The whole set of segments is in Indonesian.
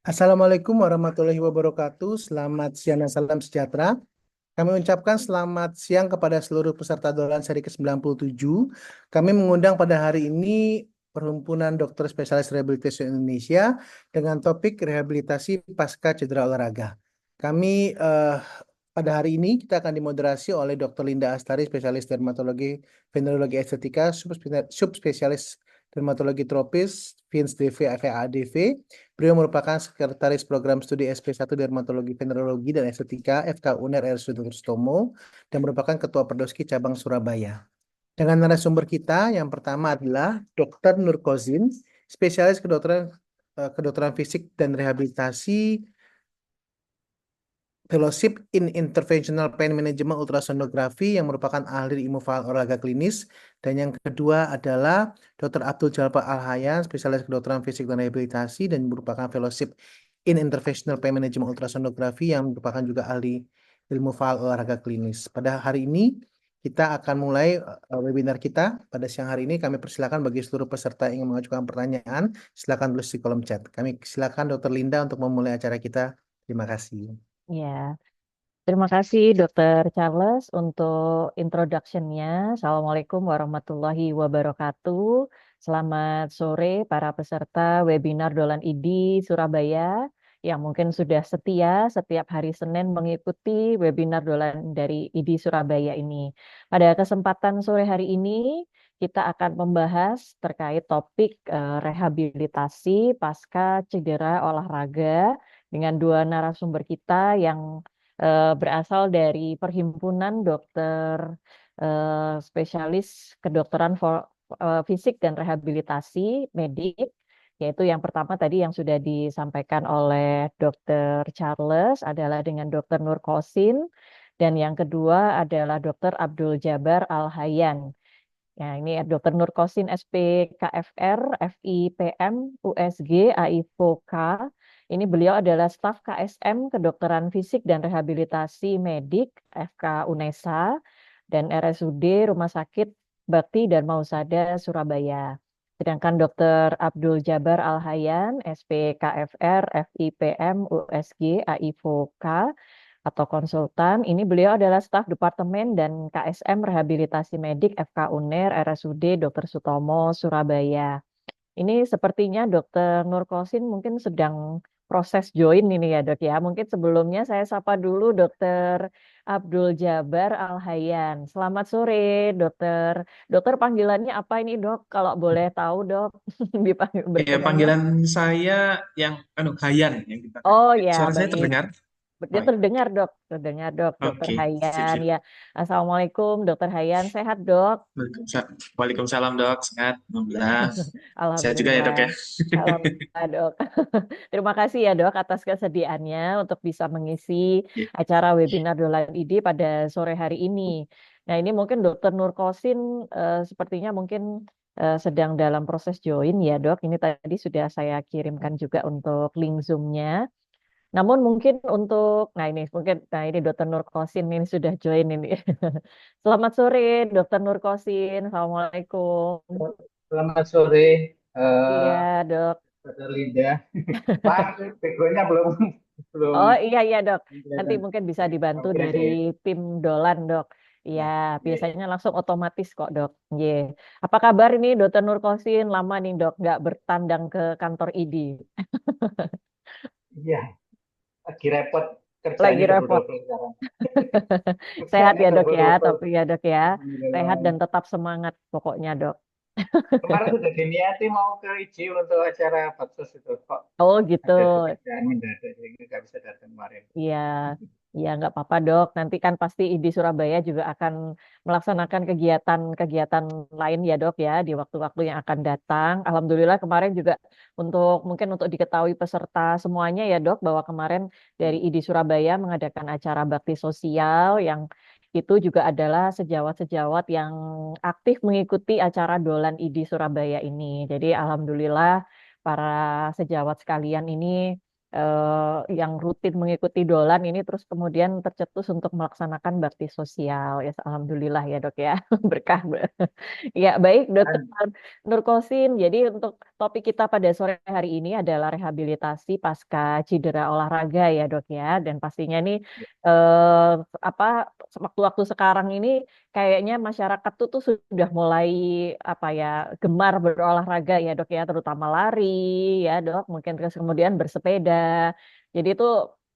Assalamualaikum warahmatullahi wabarakatuh. Selamat siang dan salam sejahtera. Kami ucapkan selamat siang kepada seluruh peserta dolan seri ke-97. Kami mengundang pada hari ini Perhimpunan Dokter Spesialis Rehabilitasi Indonesia dengan topik rehabilitasi pasca cedera olahraga. Kami pada hari ini kita akan dimoderasi oleh Dr. Linda Astari, spesialis dermatologi, venerologi estetika, subspesialis dermatologi tropis, FINS DV, FAADV. Beliau merupakan sekretaris program studi SP1 Dermatologi Venerologi dan Estetika FK UNER RSUD Sutomo dan merupakan ketua Perdoski cabang Surabaya. Dengan narasumber kita yang pertama adalah Dr. Nur Kozin, spesialis kedokteran fisik dan rehabilitasi Fellowship in Interventional Pain Management Ultrasonografi yang merupakan ahli ilmu faal olahraga klinis. Dan yang kedua adalah Dr. Abdul Jalpa Al-Hayan, spesialis kedokteran fisik dan rehabilitasi dan merupakan Fellowship in Interventional Pain Management Ultrasonografi yang merupakan juga ahli ilmu faal olahraga klinis. Pada hari ini kita akan mulai webinar kita. Pada siang hari ini kami persilakan bagi seluruh peserta yang ingin mengajukan pertanyaan, silakan tulis di kolom chat. Kami silakan Dr. Linda untuk memulai acara kita. Terima kasih. Ya, terima kasih Dokter Charles untuk introduction-nya. Assalamualaikum warahmatullahi wabarakatuh. Selamat sore para peserta webinar Dolan ID Surabaya yang mungkin sudah setia setiap hari Senin mengikuti webinar Dolan dari ID Surabaya ini. Pada kesempatan sore hari ini kita akan membahas terkait topik rehabilitasi pasca cedera olahraga dengan dua narasumber kita yang berasal dari Perhimpunan Dokter Spesialis Kedokteran Fisik dan Rehabilitasi Medik, yaitu yang pertama tadi yang sudah disampaikan oleh Dokter Charles adalah dengan Dokter Nur Kosin, dan yang kedua adalah Dokter Abdul Jabar Al-Hayan. Ya, ini Dr. Nur Kosin SPKFR, FIPM, USG, AIVOK. Ini beliau adalah staf KSM Kedokteran Fisik dan Rehabilitasi Medik FK UNESA dan RSUD Rumah Sakit Bakti dan Mausada Surabaya. Sedangkan Dr. Abdul Jabar Al-Hayan SPKFR, FIPM, USG, AIVOK atau konsultan. Ini beliau adalah staf Departemen dan KSM Rehabilitasi Medik FK UNER RSUD Dr. Sutomo Surabaya. Ini sepertinya Dr. Nur Kosin mungkin sedang proses join ini ya dok ya. Mungkin sebelumnya saya sapa dulu Dr. Abdul Jabar Al-Hayan. Selamat sore dokter. Dokter panggilannya apa ini dok? Kalau boleh tahu dok. Dipanggil Ya, berkenannya. panggilan saya yang Hayan yang dipanggil. Oh ya Suara saya baik. terdengar? Dia Oh, ya. terdengar dok, terdengar dok, dokter Oke, sip, Hayan sip. ya. Assalamualaikum dokter Hayan, sehat dok? Waalaikumsalam dok, sehat. Alhamdulillah. Sehat juga ya Alhamdulillah. dok ya. Alhamdulillah dok. Terima kasih ya dok atas kesediaannya untuk bisa mengisi Ya, acara webinar Dolan ID pada sore hari ini. Nah ini mungkin dokter Nurkosin sepertinya mungkin sedang dalam proses join ya dok. Ini tadi sudah saya kirimkan juga untuk link Zoom-nya. Namun mungkin untuk, nah ini Dokter Nur Kosin ini sudah join ini. Selamat sore Dokter Nur Kosin, Assalamualaikum. Selamat sore, Iya eh dok. Dr. Linda. Pak, begonya belum belum Oh iya dok, nanti kelihatan. mungkin bisa dibantu Oke, dari oke. tim Dolan dok. Iya, Ya, ya. biasanya langsung otomatis kok dok. Iya. Apa kabar ini Dokter Nur Kosin? Lama nih dok, nggak bertandang ke kantor ID. Iya, lagi repot Lagi kerjanya repot. double-double sekarang. Sehat Kerjanya ya dok ya, double-double. tapi ya dok ya. Sehat dan Alhamdulillah. tetap semangat pokoknya dok. Kemarin sudah diniati mau ke IJ untuk acara Baksos itu. Kok Oh gitu. ada pekerjaan mendadak, jadi nggak bisa datang kemarin. Iya, iya nggak apa-apa dok. Nanti kan pasti di Surabaya juga akan melaksanakan kegiatan-kegiatan lain ya dok ya di waktu-waktu yang akan datang. Alhamdulillah kemarin juga mungkin untuk diketahui peserta semuanya ya dok bahwa kemarin dari ID Surabaya mengadakan acara bakti sosial yang itu juga adalah sejawat-sejawat yang aktif mengikuti acara Dolan ID Surabaya ini. Jadi alhamdulillah para sejawat sekalian ini yang rutin mengikuti dolan ini terus kemudian tercetus untuk melaksanakan bakti sosial. Ya, alhamdulillah ya dok ya, berkah. Ya baik dokter Nurkosin. Jadi untuk topik kita pada sore hari ini adalah rehabilitasi pasca cedera olahraga ya dok ya. Dan pastinya nih eh, apa waktu-waktu sekarang ini kayaknya masyarakat tuh sudah mulai apa ya gemar berolahraga ya dok ya, terutama lari ya dok, mungkin terus kemudian bersepeda. Jadi itu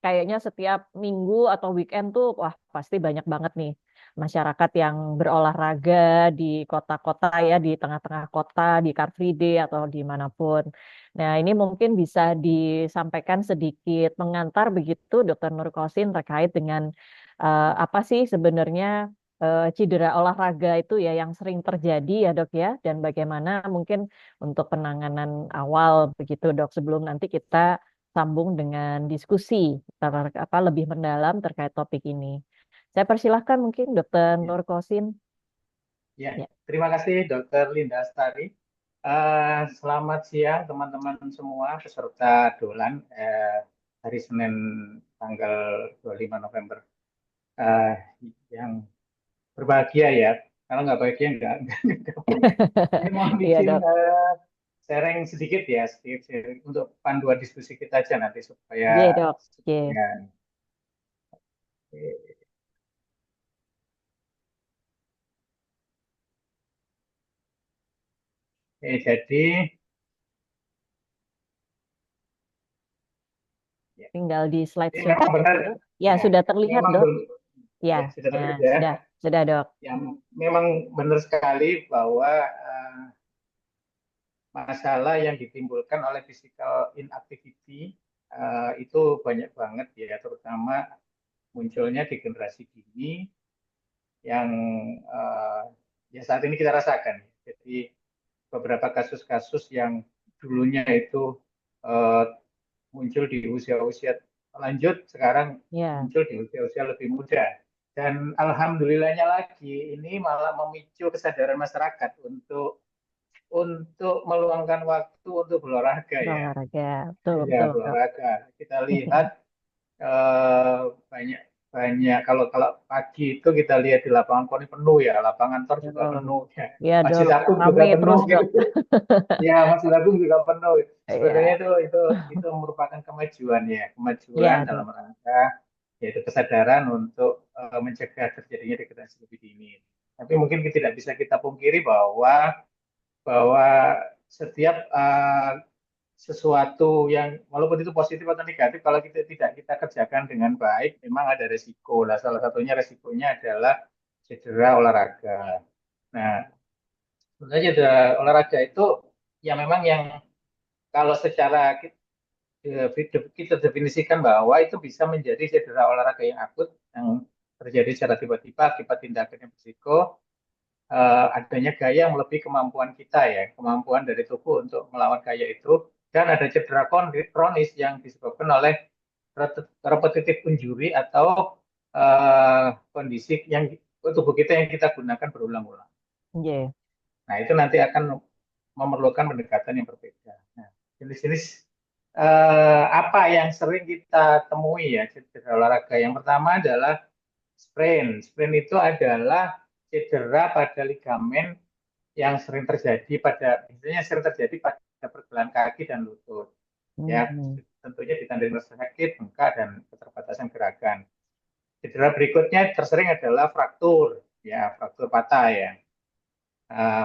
kayaknya setiap minggu atau weekend tuh wah pasti banyak banget nih masyarakat yang berolahraga di kota-kota ya, di tengah-tengah kota, di Car Free Day atau dimanapun. Nah ini mungkin bisa disampaikan sedikit pengantar begitu Dokter Nurkosin terkait dengan apa sih sebenarnya cedera olahraga itu ya yang sering terjadi ya dok ya, dan bagaimana mungkin untuk penanganan awal begitu dok, sebelum nanti kita sambung dengan diskusi apa lebih mendalam terkait topik ini. Saya persilahkan mungkin Dokter Nur Kosin. Ya, Ya. terima kasih Dr. Linda Astari. Selamat siang teman-teman semua peserta Dolan hari Senin tanggal 25 November. Yang berbahagia ya, kalau nggak bahagia nggak. Ini mohon Iya izin dok. sharing sedikit ya, sedikit sharing untuk panduan diskusi kita aja nanti supaya Iya dok. Iya. ya. Jadi Tinggal di slide ini show. memang benar Ya, sudah terlihat memang dok. Ya, sudah nah, terlihat ya. sudah dok. Yang memang benar sekali bahwa masalah yang ditimbulkan oleh physical inactivity itu banyak banget ya, terutama munculnya di generasi dini yang ya saat ini kita rasakan. Jadi beberapa kasus-kasus yang dulunya itu muncul di usia-usia lanjut, sekarang muncul di usia-usia lebih muda. Dan alhamdulillahnya lagi, ini malah memicu kesadaran masyarakat untuk meluangkan waktu untuk berolahraga ya. Betul, Ya, betul. berolahraga. Kita lihat banyak kalau pagi itu kita lihat di lapangan poni penuh ya, lapangan tor juga penuh ya. Ya, Masjid dok. Agung juga Rame penuh terus, gitu. dok. Ya, Masjid Agung juga penuh. Sebenarnya Iya. itu merupakan kemajuan ya, kemajuan Ya, dalam dok. rangka yaitu kesadaran untuk mencegah terjadinya degradasi lebih dini. Tapi mungkin tidak bisa kita pungkiri bahwa setiap sesuatu yang walaupun itu positif atau negatif, kalau tidak kita kerjakan dengan baik, memang ada resiko. Lah, salah satunya resikonya adalah cedera olahraga. Nah, sebenarnya cedera olahraga itu ya memang yang kalau secara kita definisikan bahwa itu bisa menjadi cedera olahraga yang akut yang terjadi secara tiba-tiba akibat tindakan yang berisiko adanya gaya yang melebihi kemampuan kita ya, kemampuan dari tubuh untuk melawan gaya itu, dan ada cedera kronis yang disebabkan oleh repetitif injury atau kondisi yang tubuh kita yang kita gunakan berulang-ulang. Yeah. Nah, itu nanti akan memerlukan pendekatan yang berbeda. Nah, jenis-jenis apa yang sering kita temui ya cedera olahraga? Yang pertama adalah sprain. Sprain itu adalah cedera pada ligamen yang sering terjadi pada pergelangan kaki dan lutut. Ya, tentunya ditandai rasa sakit, bengkak, dan keterbatasan gerakan. Cedera berikutnya tersering adalah fraktur, ya fraktur patah ya.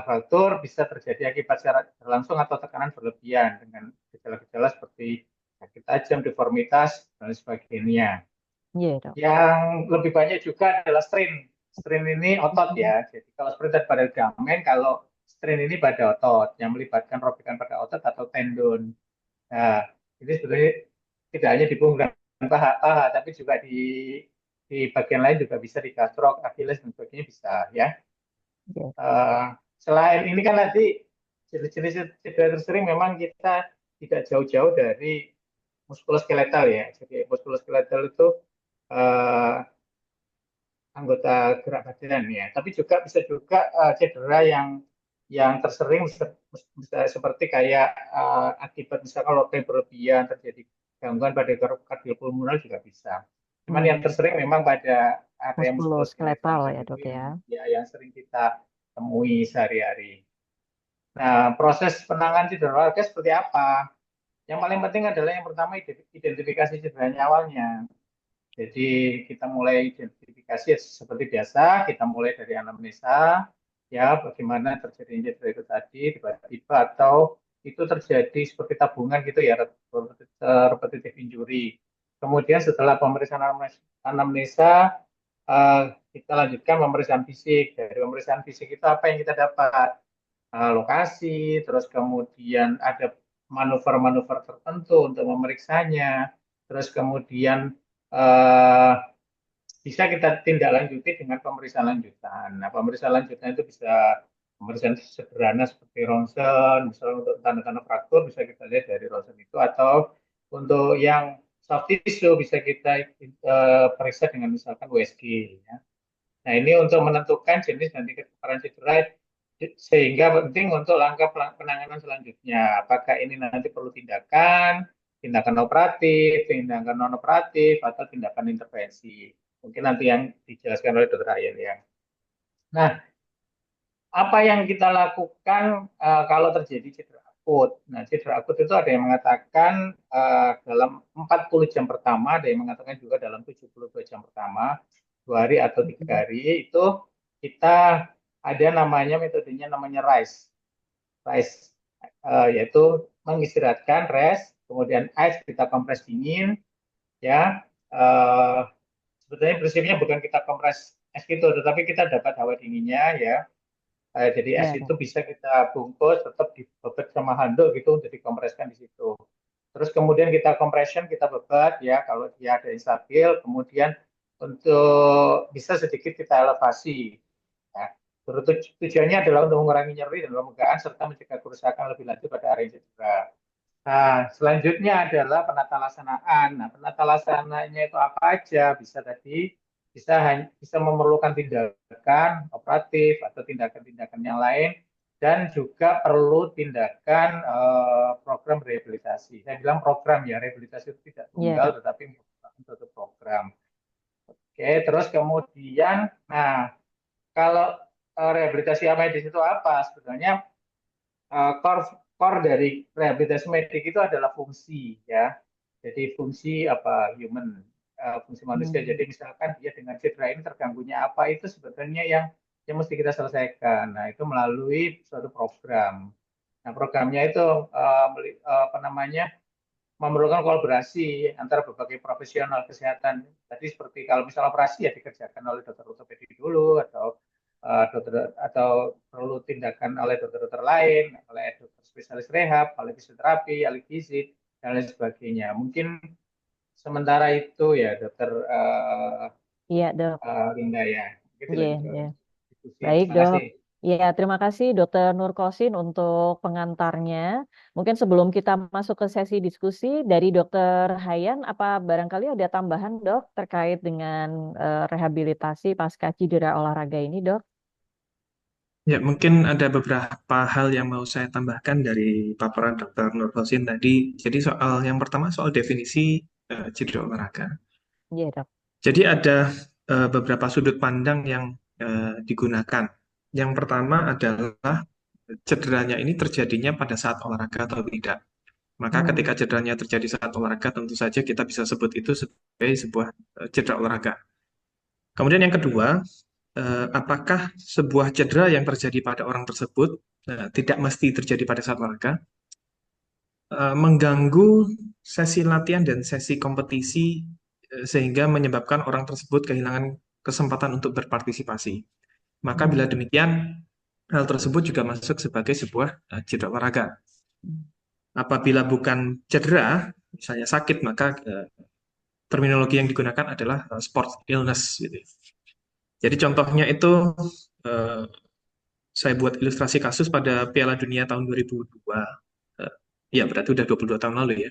Fraktur bisa terjadi akibat secara langsung atau tekanan berlebihan dengan gejala-gejala seperti sakit tajam, deformitas, dan sebagainya. Yeah, yang lebih banyak juga adalah strain. Strain ini otot ya. Jadi kalau sprain pada ligamen, kalau strain ini pada otot yang melibatkan robekan pada otot atau tendon. Nah, ini sebenarnya tidak hanya di punggung dan paha, tapi juga di bagian lain juga bisa di gastrok, Achilles dan sebagainya bisa ya. Selain ini kan nanti jenis-jenis cedera tersering memang kita tidak jauh-jauh dari muskuloskeletal ya. Jadi muskuloskeletal itu anggota gerak badan ya. Tapi juga bisa juga cedera yang tersering bisa seperti kayak akibat misalkan lutut berlebihan terjadi gangguan pada kardiopulmoner juga bisa. Cuman yang tersering memang pada area Muskuloskeletal muskuloskeletal ya itu dok ya. yang sering kita temui sehari-hari. Nah, proses penanganan cedera olahraga seperti apa? Yang paling penting adalah yang pertama identifikasi cederanya awalnya. Jadi kita mulai identifikasi seperti biasa, kita mulai dari anamnesa, ya bagaimana terjadinya cedera itu tadi tiba-tiba atau itu terjadi seperti tabungan gitu ya, repetitive injury. Kemudian setelah pemeriksaan anamnesa, kita lanjutkan pemeriksaan fisik. Dari pemeriksaan fisik itu apa yang kita dapat? Lokasi, terus kemudian ada manuver-manuver tertentu untuk memeriksanya, terus kemudian bisa kita tindak lanjuti dengan pemeriksaan lanjutan. Nah, pemeriksaan lanjutan itu bisa pemeriksaan sederhana seperti ronsen, misalnya untuk tanda-tanda fraktur bisa kita lihat dari ronsen itu, atau untuk yang soft tissue bisa kita periksa dengan misalkan USG. Ya. Nah, ini untuk menentukan jenis dan tingkat keparahan cedera, sehingga penting untuk langkah penanganan selanjutnya. Apakah ini nanti perlu tindakan operatif, tindakan non operatif, atau tindakan intervensi. Mungkin nanti yang dijelaskan oleh Dr. Ayan ya. Nah, apa yang kita lakukan kalau terjadi cedera akut? Nah, cedera akut itu ada yang mengatakan dalam 40 jam pertama, ada yang mengatakan juga dalam 72 jam pertama, 2 hari atau 3 hari, itu kita ada namanya metodenya namanya RICE, yaitu mengistirahatkan, rest, kemudian ice kita kompres dingin, ya. Sebetulnya prinsipnya bukan kita kompres es gitu, tetapi kita dapat hawa dinginnya, ya. Jadi es itu bisa kita bungkus, tetap dibebet sama handuk gitu untuk dikompreskan di situ. Terus kemudian kita compression, kita bebat ya kalau dia ada instabil, kemudian untuk bisa sedikit kita elevasi. Ya. Tujuannya adalah untuk mengurangi nyeri dan pemegaan serta mencegah kerusakan lebih lanjut pada area cedera. Nah, selanjutnya adalah penata laksanaan. Nah, penata laksanaannya itu apa aja? Bisa tadi bisa memerlukan tindakan operatif atau tindakan-tindakan yang lain, dan juga perlu tindakan program rehabilitasi. Saya bilang program ya, rehabilitasi itu tidak tunggal, tetapi merupakan suatu program. Oke, terus kemudian, nah kalau rehabilitasi medis itu apa? Sebenarnya core dari rehabilitasi medik itu adalah fungsi ya. Jadi fungsi apa fungsi manusia. Jadi misalkan dia dengan cedera ini terganggunya apa, itu sebetulnya yang mesti kita selesaikan. Nah, itu melalui suatu program. Nah, programnya itu memerlukan kolaborasi antara berbagai profesional kesehatan. Tadi seperti kalau misalnya operasi ya dikerjakan oleh dokter ortopedi dulu, atau perlu tindakan oleh dokter-dokter lain, oleh dokter spesialis rehab, oleh fisioterapi, ahli gizi, dan lain sebagainya. Mungkin sementara itu ya, Dokter Linda ya. Baik dok. Ya, terima kasih Dokter Nur Kosin untuk pengantarnya. Mungkin sebelum kita masuk ke sesi diskusi dari Dokter Hayan, apa barangkali ada tambahan dok terkait dengan rehabilitasi pasca cedera olahraga ini dok? Ya, mungkin ada beberapa hal yang mau saya tambahkan dari paparan Dr. Nur Kosin tadi. Jadi yang pertama soal definisi cedera olahraga. Iya dok. Jadi ada beberapa sudut pandang yang digunakan. Yang pertama adalah cederanya ini terjadinya pada saat olahraga atau tidak. Maka ketika cederanya terjadi saat olahraga, tentu saja kita bisa sebut itu sebagai sebuah cedera olahraga. Kemudian yang kedua, apakah sebuah cedera yang terjadi pada orang tersebut tidak mesti terjadi pada saat olahraga, mengganggu sesi latihan dan sesi kompetisi sehingga menyebabkan orang tersebut kehilangan kesempatan untuk berpartisipasi. Maka bila demikian, hal tersebut juga masuk sebagai sebuah cedera olahraga. Apabila bukan cedera, misalnya sakit, maka terminologi yang digunakan adalah sport illness. Gitu. Jadi contohnya itu, saya buat ilustrasi kasus pada Piala Dunia tahun 2002. Ya, berarti udah 22 tahun lalu ya.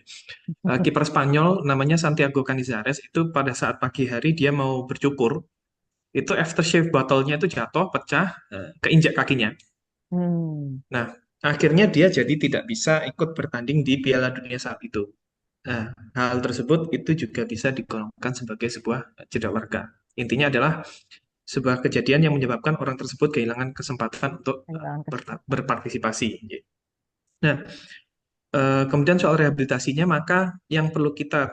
Kiper Spanyol namanya Santiago Canizares itu pada saat pagi hari dia mau bercukur, itu aftershave botolnya itu jatuh, pecah, keinjak kakinya. Nah, akhirnya dia jadi tidak bisa ikut bertanding di Piala Dunia saat itu. Nah, hal tersebut itu juga bisa digolongkan sebagai sebuah cedera olahraga. Intinya adalah sebuah kejadian yang menyebabkan orang tersebut kehilangan kesempatan untuk kehilangan kesempatan. berpartisipasi. Nah, kemudian soal rehabilitasinya, maka yang perlu kita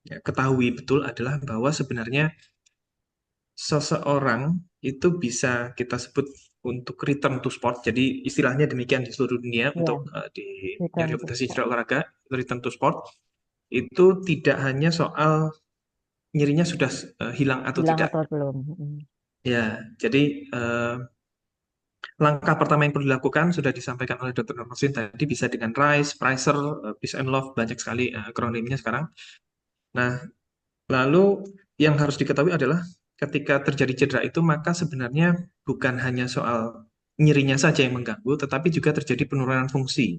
ketahui betul adalah bahwa sebenarnya seseorang itu bisa kita sebut untuk return to sport. Jadi istilahnya demikian di seluruh dunia Ya, untuk di return to rehabilitasi sport. cedera olahraga, return to sport itu tidak hanya soal nyerinya sudah hilang atau Hilang tidak. atau belum? Ya, jadi langkah pertama yang perlu dilakukan sudah disampaikan oleh Dr. Nurkosin tadi, bisa dengan RISE, PRICER, Peace and Love, banyak sekali akronimnya sekarang. Nah, lalu yang harus diketahui adalah ketika terjadi cedera itu, maka sebenarnya bukan hanya soal nyerinya saja yang mengganggu, tetapi juga terjadi penurunan fungsi.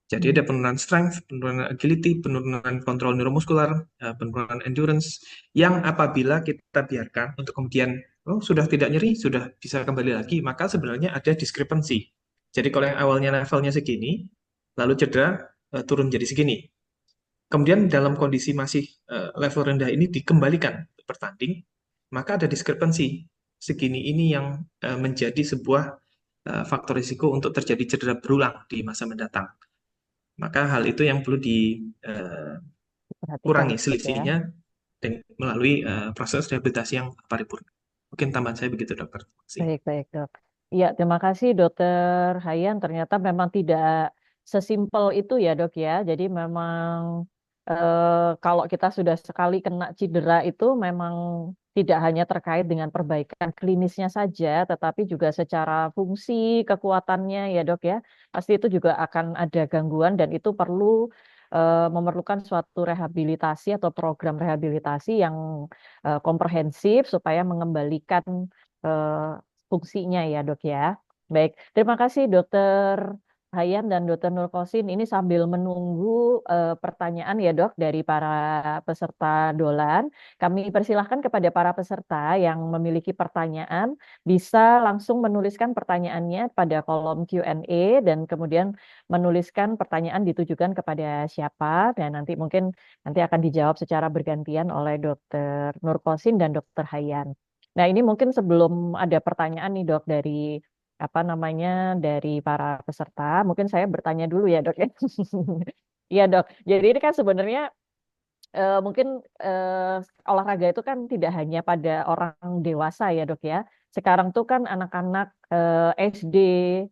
Jadi ada penurunan strength, penurunan agility, penurunan kontrol neuromuskular, penurunan endurance, yang apabila kita biarkan untuk kemudian, oh sudah tidak nyeri, sudah bisa kembali lagi, maka sebenarnya ada discrepancy. Jadi kalau yang awalnya levelnya segini, lalu cedera turun jadi segini. Kemudian dalam kondisi masih level rendah ini dikembalikan bertanding, maka ada discrepancy. Segini ini yang menjadi sebuah faktor risiko untuk terjadi cedera berulang di masa mendatang. Maka hal itu yang perlu Perhatikan dikurangi ya. selisihnya melalui proses rehabilitasi yang paripurna. Mungkin tambahan saya begitu, dokter. Terima kasih. Baik, Dok. Ya, terima kasih Dokter Hayan. Ternyata memang tidak sesimpel itu ya, Dok ya. Jadi memang kalau kita sudah sekali kena cedera itu memang tidak hanya terkait dengan perbaikan klinisnya saja, tetapi juga secara fungsi, kekuatannya ya, Dok ya. Pasti itu juga akan ada gangguan dan itu perlu memerlukan suatu rehabilitasi atau program rehabilitasi yang komprehensif supaya mengembalikan eh, fungsinya ya dok ya. Baik, terima kasih dokter Hayan dan dokter Nurkosin. Ini sambil menunggu pertanyaan ya dok dari para peserta dolan. Kami persilahkan kepada para peserta yang memiliki pertanyaan bisa langsung menuliskan pertanyaannya pada kolom Q&A dan kemudian menuliskan pertanyaan ditujukan kepada siapa dan nanti mungkin nanti akan dijawab secara bergantian oleh dokter Nurkosin dan dokter Hayan. Nah, ini mungkin sebelum ada pertanyaan nih, Dok, dari apa namanya dari para peserta, mungkin saya bertanya dulu ya, Dok ya. Iya, Dok. Jadi ini kan sebenarnya mungkin olahraga itu kan tidak hanya pada orang dewasa ya, Dok ya. Sekarang tuh kan anak-anak SD,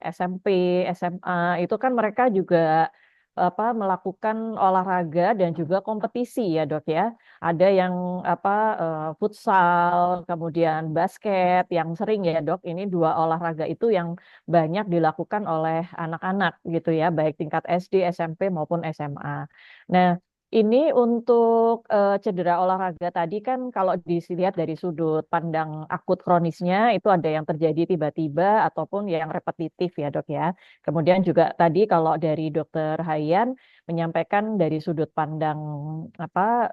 SMP, SMA itu kan mereka juga melakukan olahraga dan juga kompetisi ya, Dok ya. Ada yang apa futsal, kemudian basket yang sering ya, Dok. Ini dua olahraga itu yang banyak dilakukan oleh anak-anak gitu ya, baik tingkat SD, SMP maupun SMA. Nah, ini untuk cedera olahraga tadi kan kalau dilihat dari sudut pandang akut kronisnya itu ada yang terjadi tiba-tiba ataupun yang repetitif ya dok ya. Kemudian juga tadi kalau dari dokter Hayan menyampaikan dari sudut pandang apa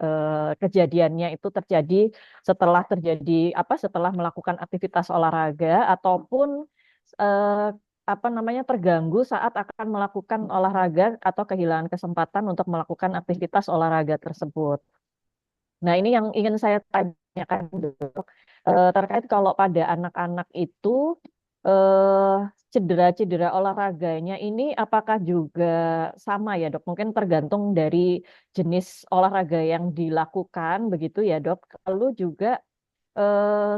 kejadiannya itu terjadi setelah melakukan aktivitas olahraga ataupun eh, terganggu saat akan melakukan olahraga atau kehilangan kesempatan untuk melakukan aktivitas olahraga tersebut. Nah, ini yang ingin saya tanyakan dok. Terkait kalau pada anak-anak itu eh, cedera-cedera olahraganya ini apakah juga sama ya dok? Mungkin tergantung dari jenis olahraga yang dilakukan begitu ya dok. Lalu juga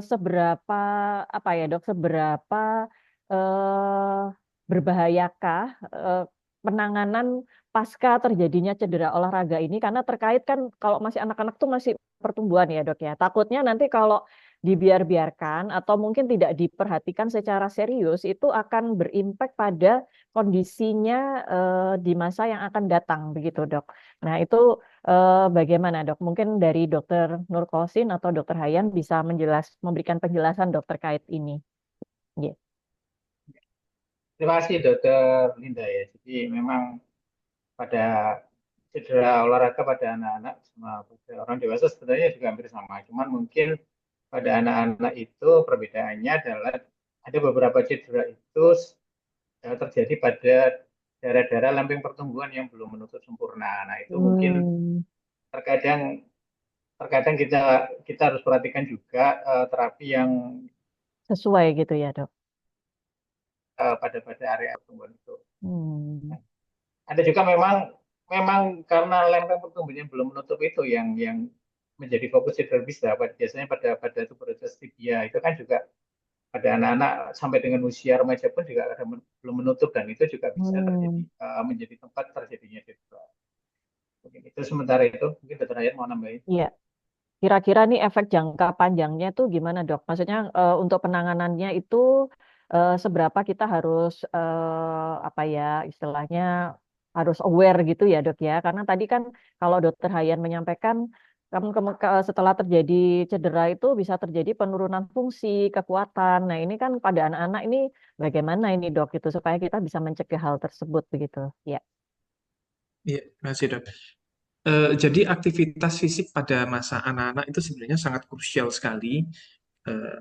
seberapa seberapa eh, berbahayakah penanganan pasca terjadinya cedera olahraga ini karena terkait kan kalau masih anak-anak tuh masih pertumbuhan ya dok ya. Takutnya nanti kalau dibiarkan atau mungkin tidak diperhatikan secara serius itu akan berimpact pada kondisinya di masa yang akan datang begitu dok. Nah itu bagaimana dok? Mungkin dari dokter Nurkosin atau dokter Hayan bisa memberikan penjelasan dok terkait ini. Yeah. Terima kasih Dokter Linda ya. Jadi memang pada cedera olahraga pada anak-anak sama pada orang dewasa sebenarnya juga hampir sama. Cuman mungkin pada anak-anak itu perbedaannya adalah ada beberapa cedera itu terjadi pada daerah-daerah lempeng pertumbuhan yang belum menutup sempurna. Nah, itu mungkin terkadang terkadang kita harus perhatikan juga terapi yang Sesuai gitu ya, Dok. pada area pertumbuhan itu. Hmm. Ada juga memang karena lempeng pertumbuhannya belum menutup itu yang menjadi fokus cedera bisa biasanya pada tuberkulosis tibia itu kan juga pada anak-anak sampai dengan usia remaja pun juga belum menutup dan itu juga bisa terjadi menjadi tempat terjadinya cedera. Mungkin itu sementara itu mungkin Dr. Hayat mau nambahin. Iya. Kira-kira nih efek jangka panjangnya tuh gimana, Dok? Maksudnya untuk penanganannya itu seberapa kita harus apa ya istilahnya harus aware gitu ya, Dok ya? Karena tadi kan kalau Dokter Hayan menyampaikan setelah terjadi cedera itu bisa terjadi penurunan fungsi, kekuatan. Nah, ini kan pada anak-anak ini bagaimana ini, Dok, gitu supaya kita bisa mencegah hal tersebut begitu. Ya. Iya, terima kasih, Dok. Jadi aktivitas fisik pada masa anak-anak itu sebenarnya sangat krusial sekali. Eh,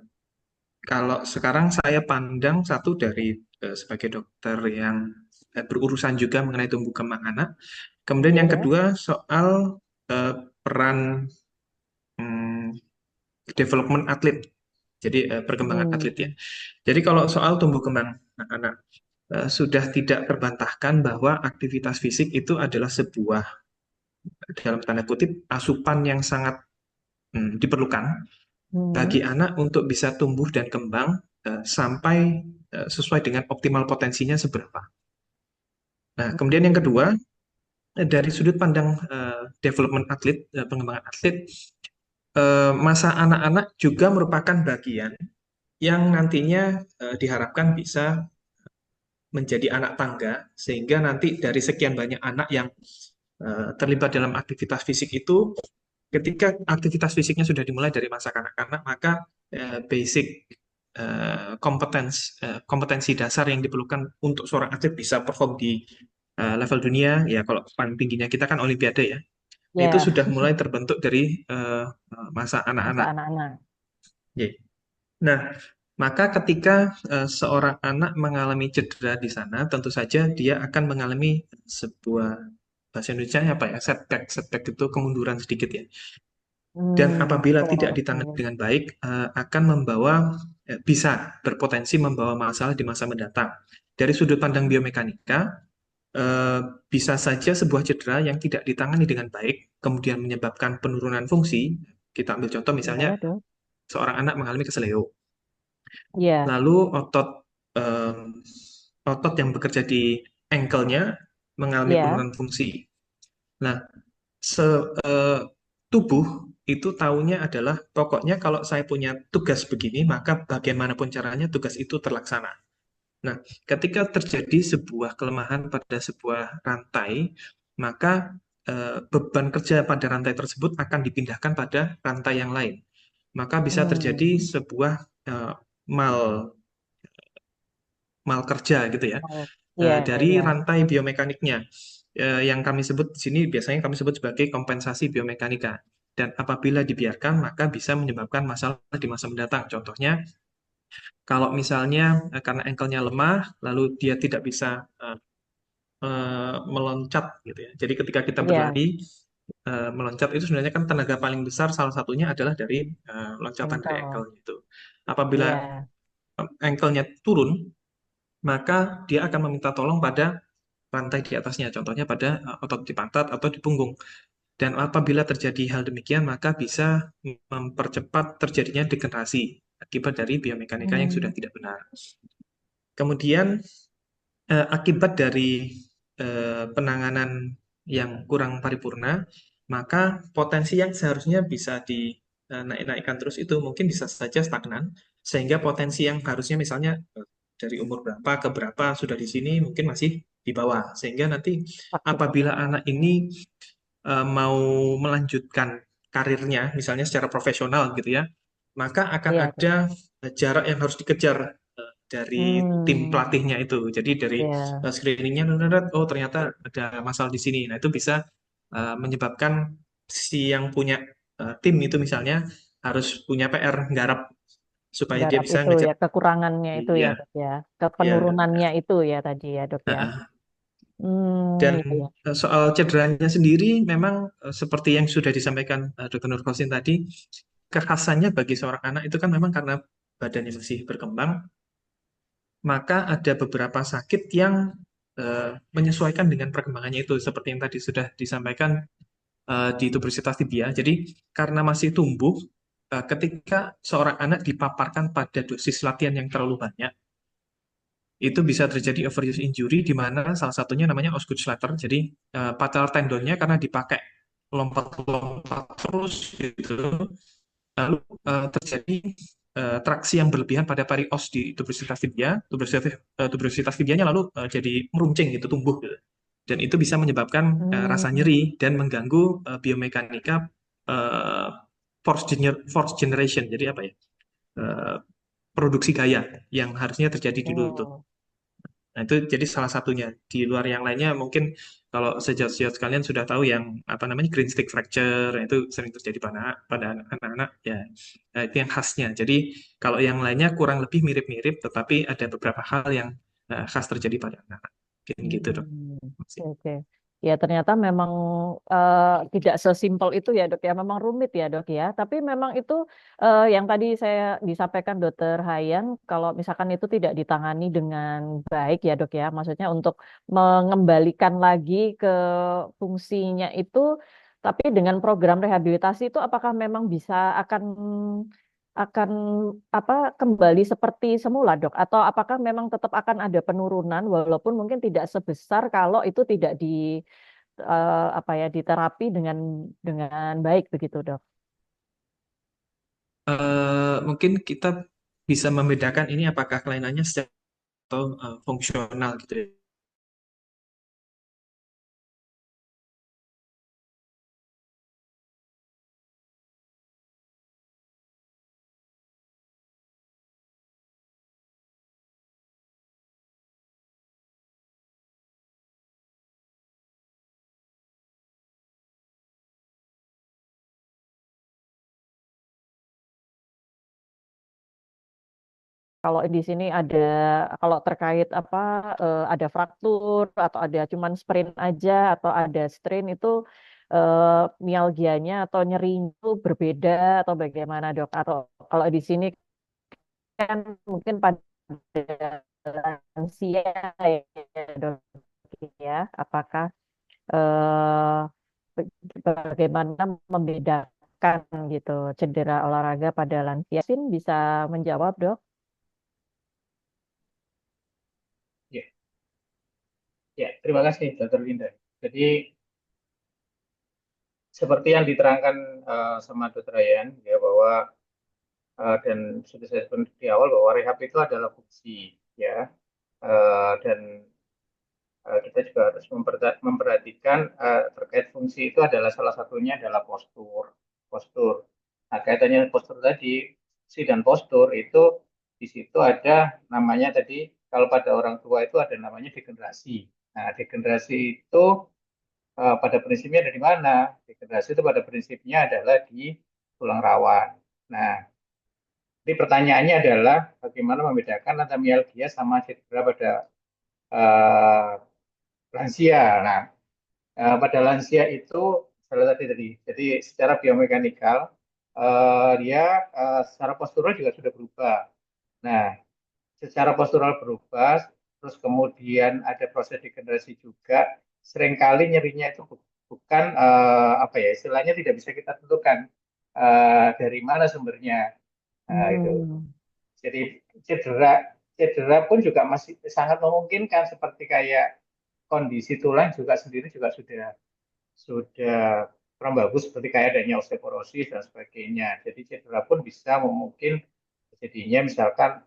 Kalau sekarang saya pandang satu dari sebagai dokter yang berurusan juga mengenai tumbuh kembang anak. Kemudian yang Iya. kedua soal peran hmm, development atlet. Jadi perkembangan atlet ya. Jadi kalau soal tumbuh kembang anak-anak sudah tidak terbantahkan bahwa aktivitas fisik itu adalah sebuah dalam tanda kutip asupan yang sangat diperlukan bagi anak untuk bisa tumbuh dan kembang sampai sesuai dengan optimal potensinya seberapa. Nah, kemudian yang kedua, dari sudut pandang development atlet, pengembangan atlet, masa anak-anak juga merupakan bagian yang nantinya diharapkan bisa menjadi anak tangga, sehingga nanti dari sekian banyak anak yang terlibat dalam aktivitas fisik itu, ketika aktivitas fisiknya sudah dimulai dari masa kanak-kanak, maka basic kompetensi dasar yang diperlukan untuk seorang atlet bisa perform di level dunia, ya kalau paling tingginya kita kan Olimpiade ya, itu Ya, sudah mulai terbentuk dari masa masa anak-anak. anak-anak. Ya. Nah, maka ketika seorang anak mengalami cedera di sana, tentu saja dia akan mengalami sebuah bahasa Indonesia apa ya, setback itu kemunduran sedikit ya. Dan apabila tidak ditangani Oke. dengan baik, akan membawa bisa berpotensi membawa masalah di masa mendatang. Dari sudut pandang biomekanika, bisa saja sebuah cedera yang tidak ditangani dengan baik, kemudian menyebabkan penurunan fungsi. Kita ambil contoh misalnya Ya, Dok. seorang anak mengalami keseleo. Iya, Lalu otot yang bekerja di ankle-nya mengalami iya. penurunan fungsi. Nah, tubuh itu taunya adalah pokoknya kalau saya punya tugas begini, maka bagaimanapun caranya tugas itu terlaksana. Nah, ketika terjadi sebuah kelemahan pada sebuah rantai, maka beban kerja pada rantai tersebut akan dipindahkan pada rantai yang lain. Maka bisa terjadi sebuah mal kerja gitu ya Oh, iya, dari iya. rantai biomekaniknya yang kami sebut di sini biasanya kami sebut sebagai kompensasi biomekanika, dan apabila dibiarkan maka bisa menyebabkan masalah di masa mendatang. Contohnya kalau misalnya karena ankle-nya lemah lalu dia tidak bisa meloncat gitu ya. Jadi ketika kita Iya, berlari meloncat itu sebenarnya kan tenaga paling besar salah satunya adalah dari loncatan dari ankle. ankle itu. Apabila Iya. ankle-nya turun, maka dia akan meminta tolong pada rantai di atasnya, contohnya pada otot di pantat atau di punggung. Dan apabila terjadi hal demikian, maka bisa mempercepat terjadinya degenerasi akibat dari biomekanika yang sudah tidak benar. Kemudian akibat dari penanganan yang kurang paripurna, maka potensi yang seharusnya bisa dinaik-naikkan terus itu mungkin bisa saja stagnan, sehingga potensi yang harusnya misalnya dari umur berapa ke berapa sudah di sini mungkin masih di bawah, sehingga nanti Sakit. apabila anak ini mau melanjutkan karirnya misalnya secara profesional gitu ya, maka akan Iya, Dok. ada jarak yang harus dikejar dari tim pelatihnya itu. Jadi dari Iya. screeningnya, oh ternyata ada masalah di sini. Nah itu bisa menyebabkan si yang punya tim itu misalnya harus punya PR nggarap supaya dia Garap bisa itu ngejar. ya, kekurangannya itu ya, Iya, Dok ya. iya. Kepenurunannya itu ya tadi ya, Dok ya. Dan Iya, iya. soal cederanya sendiri memang seperti yang sudah disampaikan Dr. Nur Khosin tadi, kekhasannya bagi seorang anak itu kan memang karena badannya masih berkembang, maka ada beberapa sakit yang menyesuaikan dengan perkembangannya itu, seperti yang tadi sudah disampaikan di tuberositas tibia. Jadi karena masih tumbuh, ketika seorang anak dipaparkan pada dosis latihan yang terlalu banyak, itu bisa terjadi overuse injury di mana salah satunya namanya Osgood-Schlatter. Jadi patellar tendonnya karena dipakai lompat-lompat terus gitu, lalu terjadi traksi yang berlebihan pada perios di tuberositas tibia, tuberositas tibianya lalu jadi meruncing gitu, tumbuh gitu. Dan itu bisa menyebabkan rasa Hmm. nyeri dan mengganggu biomekanika eh, force generation. Jadi apa ya? Eh, produksi gaya yang harusnya terjadi di lutut. Oh. Nah, itu jadi salah satunya. Di luar yang lainnya mungkin kalau sejauh sekalian sudah tahu yang apa namanya green stick fracture, itu sering terjadi pada anak-anak ya. Nah, itu yang khasnya. Jadi kalau yang lainnya kurang lebih mirip-mirip, tetapi ada beberapa hal yang khas terjadi pada anak-anak. Mungkin gitu, Dok. Oke, oke. Ya ternyata memang tidak sesimpel itu ya dok ya, memang rumit ya dok ya. Tapi memang itu yang tadi saya disampaikan Dokter Hayan, kalau misalkan itu tidak ditangani dengan baik ya dok ya, maksudnya untuk mengembalikan lagi ke fungsinya itu, tapi dengan program rehabilitasi itu apakah memang bisa akan apa kembali seperti semula dok, atau apakah memang tetap akan ada penurunan walaupun mungkin tidak sebesar kalau itu tidak apa ya diterapi dengan baik begitu dok? Mungkin kita bisa membedakan ini apakah kelainannya secara atau fungsional gitu ya. Kalau di sini ada, kalau terkait apa ada fraktur atau ada cuman sprain aja atau ada strain itu eh, mialgianya atau nyerinya itu berbeda atau bagaimana dok? Atau kalau di sini kan mungkin pada lansia ya dok ya, apakah bagaimana membedakan gitu cedera olahraga pada lansia? Sin bisa menjawab dok? Ya, ya, terima kasih Dr. Linda. Jadi seperti yang diterangkan sama Dr. Ryan ya bahwa dan sudah saya sebutkan di awal bahwa rehab itu adalah fungsi ya. Dan kita juga harus memperhatikan terkait fungsi itu adalah salah satunya adalah postur. Postur. Nah, kaitannya postur tadi, fungsi dan postur itu di situ ada namanya tadi kalau pada orang tua itu ada namanya degenerasi. Nah, degenerasi itu pada prinsipnya ada di mana? Degenerasi itu pada prinsipnya adalah di tulang rawan. Nah, jadi pertanyaannya adalah bagaimana membedakan antara mialgia sama cedera pada uh, lansia. Nah, pada lansia itu salah tadi. Jadi secara biomekanikal dia secara postural juga sudah berubah. Nah, secara postural berubah, terus kemudian ada proses degenerasi juga. Seringkali nyerinya itu bukan apa ya istilahnya tidak bisa kita tentukan dari mana sumbernya. Nah, itu. Hmm. Jadi cedera pun juga masih sangat memungkinkan seperti kayak kondisi tulang juga sendiri juga sudah kurang bagus seperti kayak adanya osteoporosis dan sebagainya. Jadi cedera pun bisa mungkin jadinya misalkan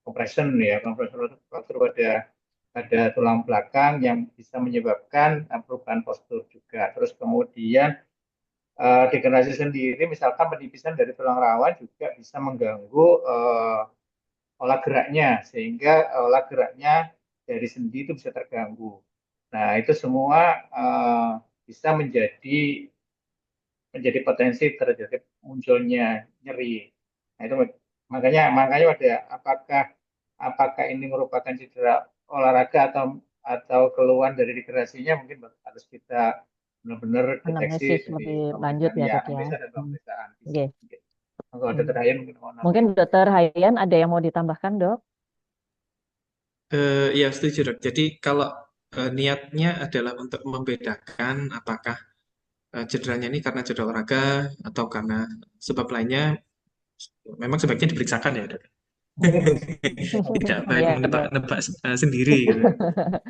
compression ya, compression fracture pada tulang belakang yang bisa menyebabkan perubahan postur juga. Terus kemudian degenerasi sendiri, misalkan penipisan dari tulang rawan juga bisa mengganggu olah geraknya, sehingga olah geraknya dari sendi itu bisa terganggu. Nah, itu semua bisa menjadi potensi terjadi munculnya nyeri. Nah, itu makanya pada apakah ini merupakan cedera olahraga atau keluhan dari dehidrasinya mungkin harus kita benar-benar deteksi Anamnesis dari lebih lanjut pemeriksaan ya ya, dok ya. anamnesis dan Hmm. pemeriksaan Oke. fisik. Kalau Hmm. dokter Hayan mungkin mau Mungkin nambahin. dokter Hayan ada yang mau ditambahkan dok? Ya, setuju, Dok. Jadi kalau niatnya adalah untuk membedakan apakah cederanya ini karena cedera olahraga atau karena sebab lainnya, memang sebaiknya diperiksakan ya, Dok. Tidak baik Iya dok. menebak-nebak sendiri gitu.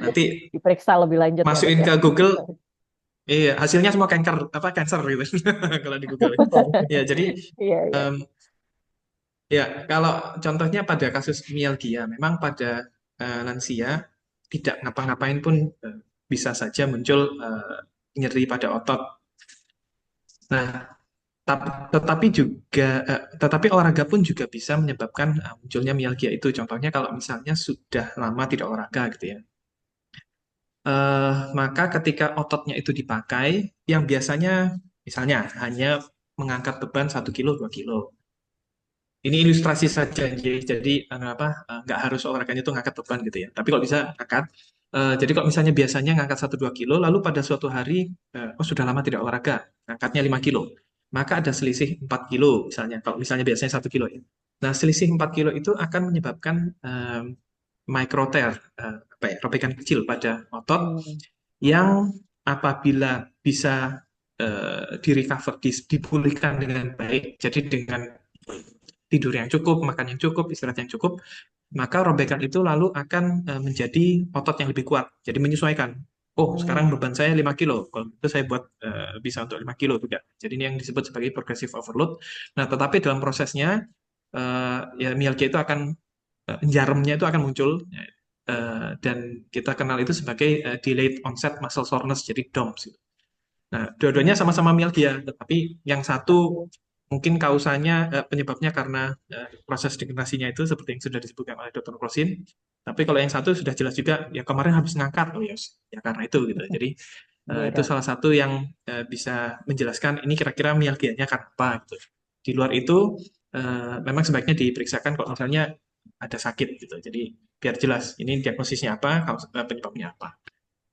Nanti Diperiksa lebih lanjut ya dok masukin ya. ke Google, iya, hasilnya semua cancer gitu kalau di Google. Ya, jadi Iya iya. em, ya kalau contohnya pada kasus mialgia, memang pada lansia tidak ngapa-ngapain pun bisa saja muncul nyeri pada otot. Nah, tetapi olahraga pun juga bisa menyebabkan munculnya mialgia itu. Contohnya kalau misalnya sudah lama tidak olahraga gitu ya. Maka ketika ototnya itu dipakai, yang biasanya misalnya hanya mengangkat beban 1 kilo, 2 kilo. Ini ilustrasi saja, jadi nggak harus olahraganya itu ngangkat beban gitu ya. Tapi kalau bisa angkat, jadi kalau misalnya biasanya ngangkat 1-2 kilo, lalu pada suatu hari, oh sudah lama tidak olahraga, ngangkatnya 5 kilo, maka ada selisih 4 kilo misalnya. Kalau misalnya biasanya 1 kilo ya. Nah, selisih 4 kilo itu akan menyebabkan micro tear, robekan kecil pada otot Hmm. yang apabila bisa direcover, dipulihkan dengan baik, jadi dengan tidur yang cukup, makan yang cukup, istirahat yang cukup, maka robekan itu lalu akan menjadi otot yang lebih kuat. Jadi menyesuaikan. Oh, sekarang beban saya 5 kilo. Kalau itu saya buat bisa untuk 5 kilo juga. Jadi ini yang disebut sebagai progressive overload. Nah, tetapi dalam prosesnya ya mialgia itu akan jarumnya itu akan muncul, dan kita kenal itu sebagai delayed onset muscle soreness, jadi DOMS. Nah, dua-duanya sama-sama mialgia, tetapi yang satu mungkin penyebabnya karena proses degenerasinya itu seperti yang sudah disebutkan oleh Dr. Krosin. Tapi kalau yang satu sudah jelas juga, ya kemarin habis ngangkat, oh yes, ya karena itu gitu. Jadi Iya itu dok. salah satu yang bisa menjelaskan ini kira-kira mialgianya karena apa gitu. Di luar itu memang sebaiknya diperiksakan kalau misalnya ada sakit gitu. Jadi biar jelas ini diagnosisnya apa, penyebabnya apa.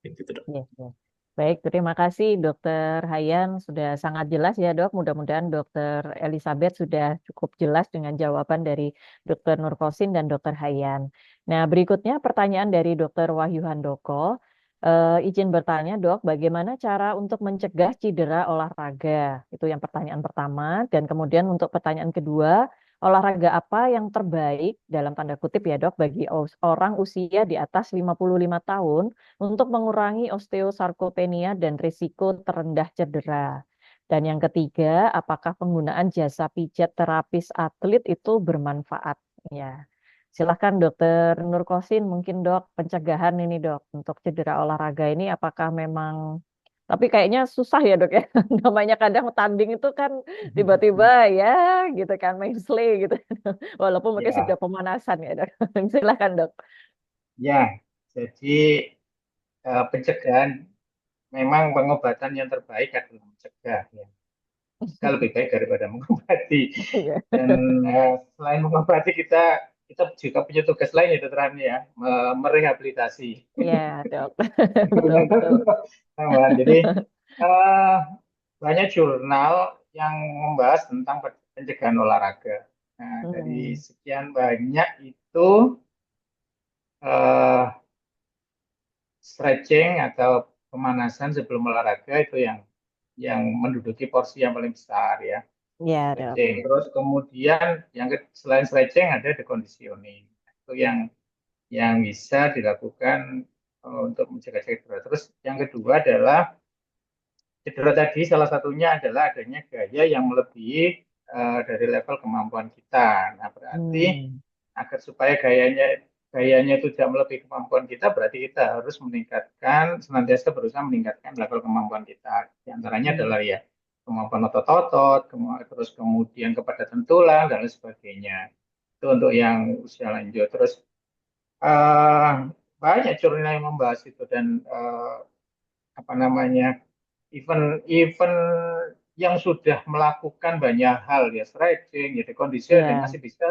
Gitu, Dok. Iya, iya. Baik, terima kasih Dokter Hayan sudah sangat jelas ya dok. Mudah-mudahan Dokter Elizabeth sudah cukup jelas dengan jawaban dari Dokter Nurkosin dan Dokter Hayan. Nah, berikutnya pertanyaan dari Dokter Wahyu Handoko. Izin bertanya dok, bagaimana cara untuk mencegah cedera olahraga? Itu yang pertanyaan pertama. Dan kemudian untuk pertanyaan kedua, olahraga apa yang terbaik dalam tanda kutip ya dok bagi orang usia di atas 55 tahun untuk mengurangi osteosarkopenia dan risiko terendah cedera. Dan yang ketiga, apakah penggunaan jasa pijat terapis atlet itu bermanfaat? Ya, silakan Dokter Nurkosin, mungkin dok pencegahan ini dok untuk cedera olahraga ini apakah memang tapi kayaknya susah ya dok ya. Namanya kadang tanding itu kan tiba-tiba ya gitu kan main slay gitu. Walaupun mungkin sudah Ya, pemanasan ya dok. Silakan dok. ya. Jadi pencegahan memang pengobatan yang terbaik adalah mencegah ya. Mencegah lebih baik daripada mengobati. Iya. Dan selain mengobati kita juga punya tugas lain itu terakhir ya, merehabilitasi. Iya, dok. Betul, betul. Jadi eh, banyak jurnal yang membahas tentang pencegahan olahraga. Nah, dari Hmm. sekian banyak itu eh, stretching atau pemanasan sebelum olahraga itu yang menduduki porsi yang paling besar ya. Ya, dok. Stretching. Terus kemudian selain stretching ada the conditioning. Itu yang bisa dilakukan untuk mencegah cedera. Terus yang kedua adalah cedera tadi salah satunya adalah adanya gaya yang melebihi dari level kemampuan kita. Nah, berarti Hmm. agar supaya gayanya itu tidak melebihi kemampuan kita, berarti kita harus senantiasa berusaha meningkatkan level kemampuan kita. Di antaranya Hmm. adalah ya kemampuan otot-otot, terus kemudian kepadatan tulang dan lain sebagainya. Itu untuk yang usia lanjut. Terus eh, banyak jurnal yang membahas itu dan apa namanya, event yang sudah melakukan banyak hal ya stretching, ya conditioning Ya, masih bisa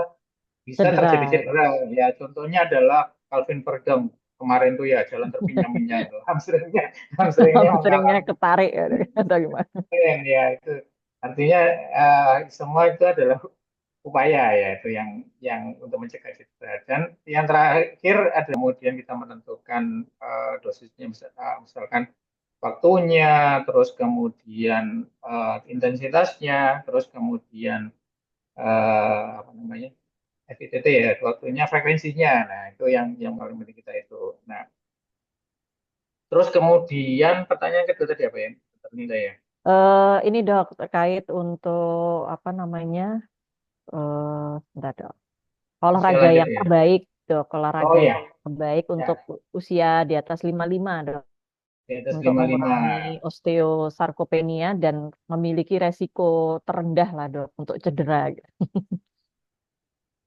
cedera. terjadi cedera. Ya contohnya adalah Calvin Verdong kemarin tuh ya jalan terpinya-pinya itu hamstringnya Hamstringnya mengalami ketarik ya, Dok, atau gimana? strain ya itu artinya semua itu adalah upaya ya itu yang untuk mencegah cedera dan yang terakhir ada kemudian kita menentukan dosisnya misalkan waktunya terus kemudian intensitasnya terus kemudian apa namanya FITT ya waktunya frekuensinya nah itu yang paling penting kita itu nah terus kemudian pertanyaan kedua tadi apa ya ternilai ya Ini Dok, terkait untuk apa namanya? Bentar, Dok. usia Olahraga lanjut yang ya terbaik, Dok. oh Olahraga ya yang terbaik ya untuk usia di atas 55, Dok. di atas Untuk 55. mengurangi osteosarkopenia dan memiliki resiko terendah lah, Dok, untuk cedera, gitu.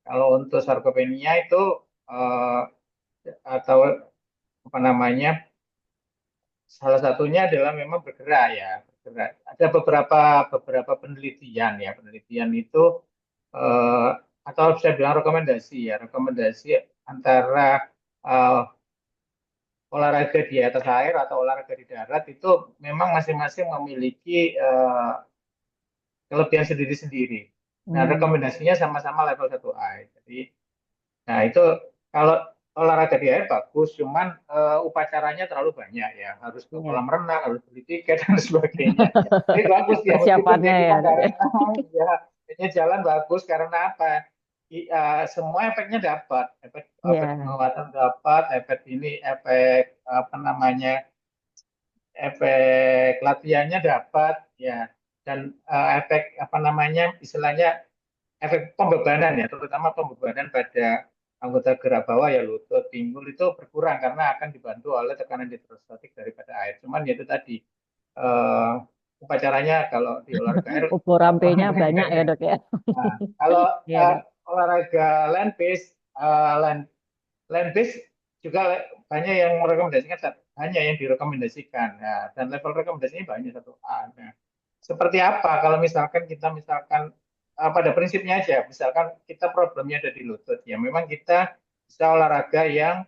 Kalau untuk sarkopenia itu eh, atau apa namanya salah satunya adalah memang bergerak ya bergerak. Ada beberapa penelitian ya penelitian itu eh, atau bisa bilang rekomendasi ya rekomendasi antara eh, olahraga di atas air atau olahraga di darat itu memang masing-masing memiliki kelebihan sendiri-sendiri. Nah, Hmm, rekomendasinya sama-sama level 1A. Jadi, nah itu kalau olahraga di air bagus, cuman upacaranya terlalu banyak ya. Harus ke iya. kolam renang, harus beli tiket dan sebagainya. Tapi bagus ya, meskipun dia Persiapannya ya, kita Dok, nggak ya. renang, ya kayaknya jalan bagus karena apa? Semua efeknya dapat, efek Iya. penguatan dapat, efek ini, efek apa namanya, efek latihannya dapat ya dan efek apa namanya istilahnya efek pembebanan ya terutama pembebanan pada anggota gerak bawah ya lutut pinggul itu berkurang karena akan dibantu oleh tekanan hidrostatik daripada air cuman ya itu tadi eh, upacaranya kalau di olahraga air Ukur rampenya banyak ya, banyak. Dok, ya. Nah, kalau Iya, Dok. olahraga land based land based juga banyak yang merekomendasikan hanya yang direkomendasikan nah, dan level rekomendasinya banyak 1A. Nah, seperti apa kalau misalkan kita misalkan pada prinsipnya aja misalkan kita problemnya ada di lutut ya memang kita bisa olahraga yang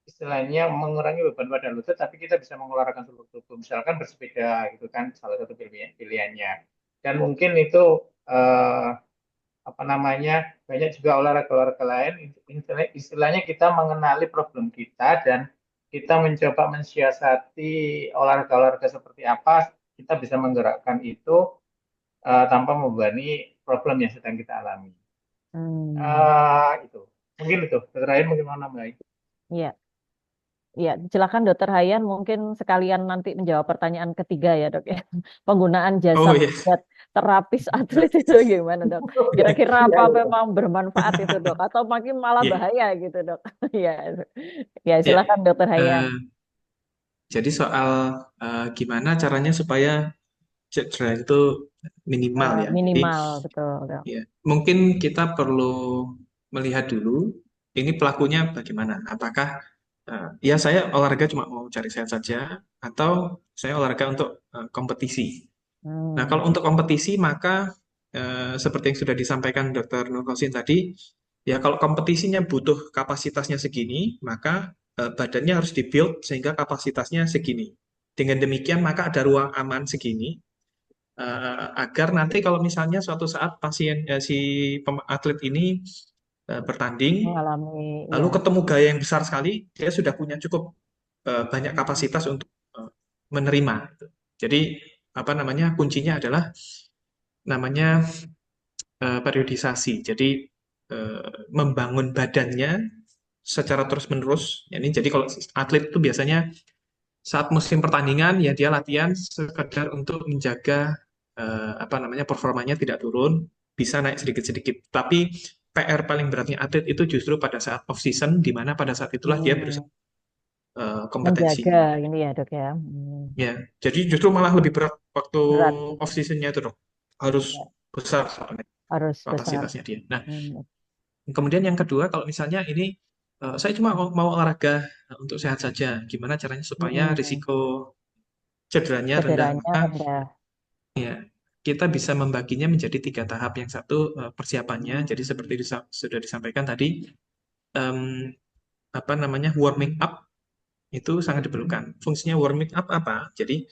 istilahnya mengurangi beban pada lutut tapi kita bisa mengolahrakan seluruh tubuh misalkan bersepeda gitu kan salah satu pilihannya dan mungkin itu apa namanya banyak juga olahraga-olahraga lain istilahnya kita mengenali problem kita dan kita mencoba mensiasati olahraga-olahraga seperti apa kita bisa menggerakkan itu tanpa membebani problem yang sedang kita alami. Hmm, Itu mungkin itu terakhir mungkin mau nambahin. iya. Ya, silakan Dokter Hayan mungkin sekalian nanti menjawab pertanyaan ketiga ya, Dok, ya. Penggunaan jasa Oh ya, buat terapis atlet itu gimana, Dok? Kira-kira Ya, apa ya. memang bermanfaat itu, Dok? Atau makin malah ya, bahaya gitu, Dok? Ya, ya ya. silakan Dokter Hayan. Eh, jadi soal gimana caranya supaya cedera itu minimal ya. Jadi Minimal, betul, Dok. ya, mungkin kita perlu melihat dulu ini pelakunya bagaimana. Apakah ya saya olahraga cuma mau cari sehat saja atau saya olahraga untuk kompetisi. Nah, Hmm, kalau untuk kompetisi maka seperti yang sudah disampaikan Dr. Nur Khosin tadi, ya kalau kompetisinya butuh kapasitasnya segini, maka badannya harus dibuild sehingga kapasitasnya segini. Dengan demikian maka ada ruang aman segini agar nanti kalau misalnya suatu saat si atlet ini bertanding, mengalami, lalu ya. ketemu gaya yang besar sekali, dia sudah punya cukup banyak kapasitas untuk menerima. Gitu. Jadi apa namanya kuncinya adalah namanya periodisasi. Jadi membangun badannya secara terus-menerus. Ini jadi kalau atlet itu biasanya saat musim pertandingan ya dia latihan sekedar untuk menjaga apa namanya performanya tidak turun, bisa naik sedikit-sedikit. Tapi PR paling beratnya atlet itu justru pada saat off season di mana pada saat itulah dia berusaha Hmm, kompetensi. menjaga ini ya, Dok, ya. Ya, jadi justru malah lebih berat waktu Berat, off seasonnya itu dok. Harus ya. besar soalnya Harus besar. kapasitasnya dia. Nah, Hmm, kemudian yang kedua kalau misalnya ini saya cuma mau olahraga untuk sehat saja, gimana caranya supaya hmm. risiko cederanya rendah? Cederanya Maka rendah. ya kita bisa membaginya menjadi 3 tahap. Yang satu persiapannya, jadi seperti sudah disampaikan tadi, em, warming up itu sangat diperlukan. Fungsinya warming up apa? Jadi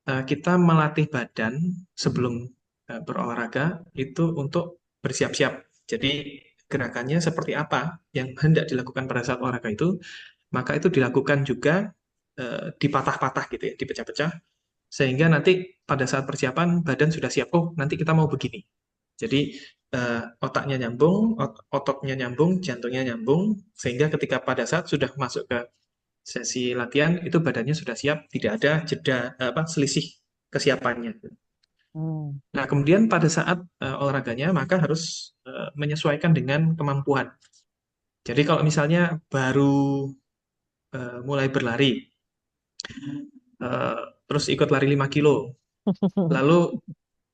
kita melatih badan sebelum berolahraga itu untuk bersiap-siap. Jadi gerakannya seperti apa yang hendak dilakukan pada saat olahraga itu, maka itu dilakukan juga dipatah-patah gitu ya, dipecah-pecah, sehingga nanti pada saat persiapan badan sudah siap. Oh, nanti kita mau begini. Jadi otaknya nyambung, ototnya nyambung, jantungnya nyambung, sehingga ketika pada saat sudah masuk ke sesi latihan itu badannya sudah siap, tidak ada jeda selisih kesiapannya. Hmm. Nah, kemudian pada saat olahraganya maka harus menyesuaikan dengan kemampuan. Jadi kalau misalnya baru mulai berlari, terus ikut lari 5 kilo, lalu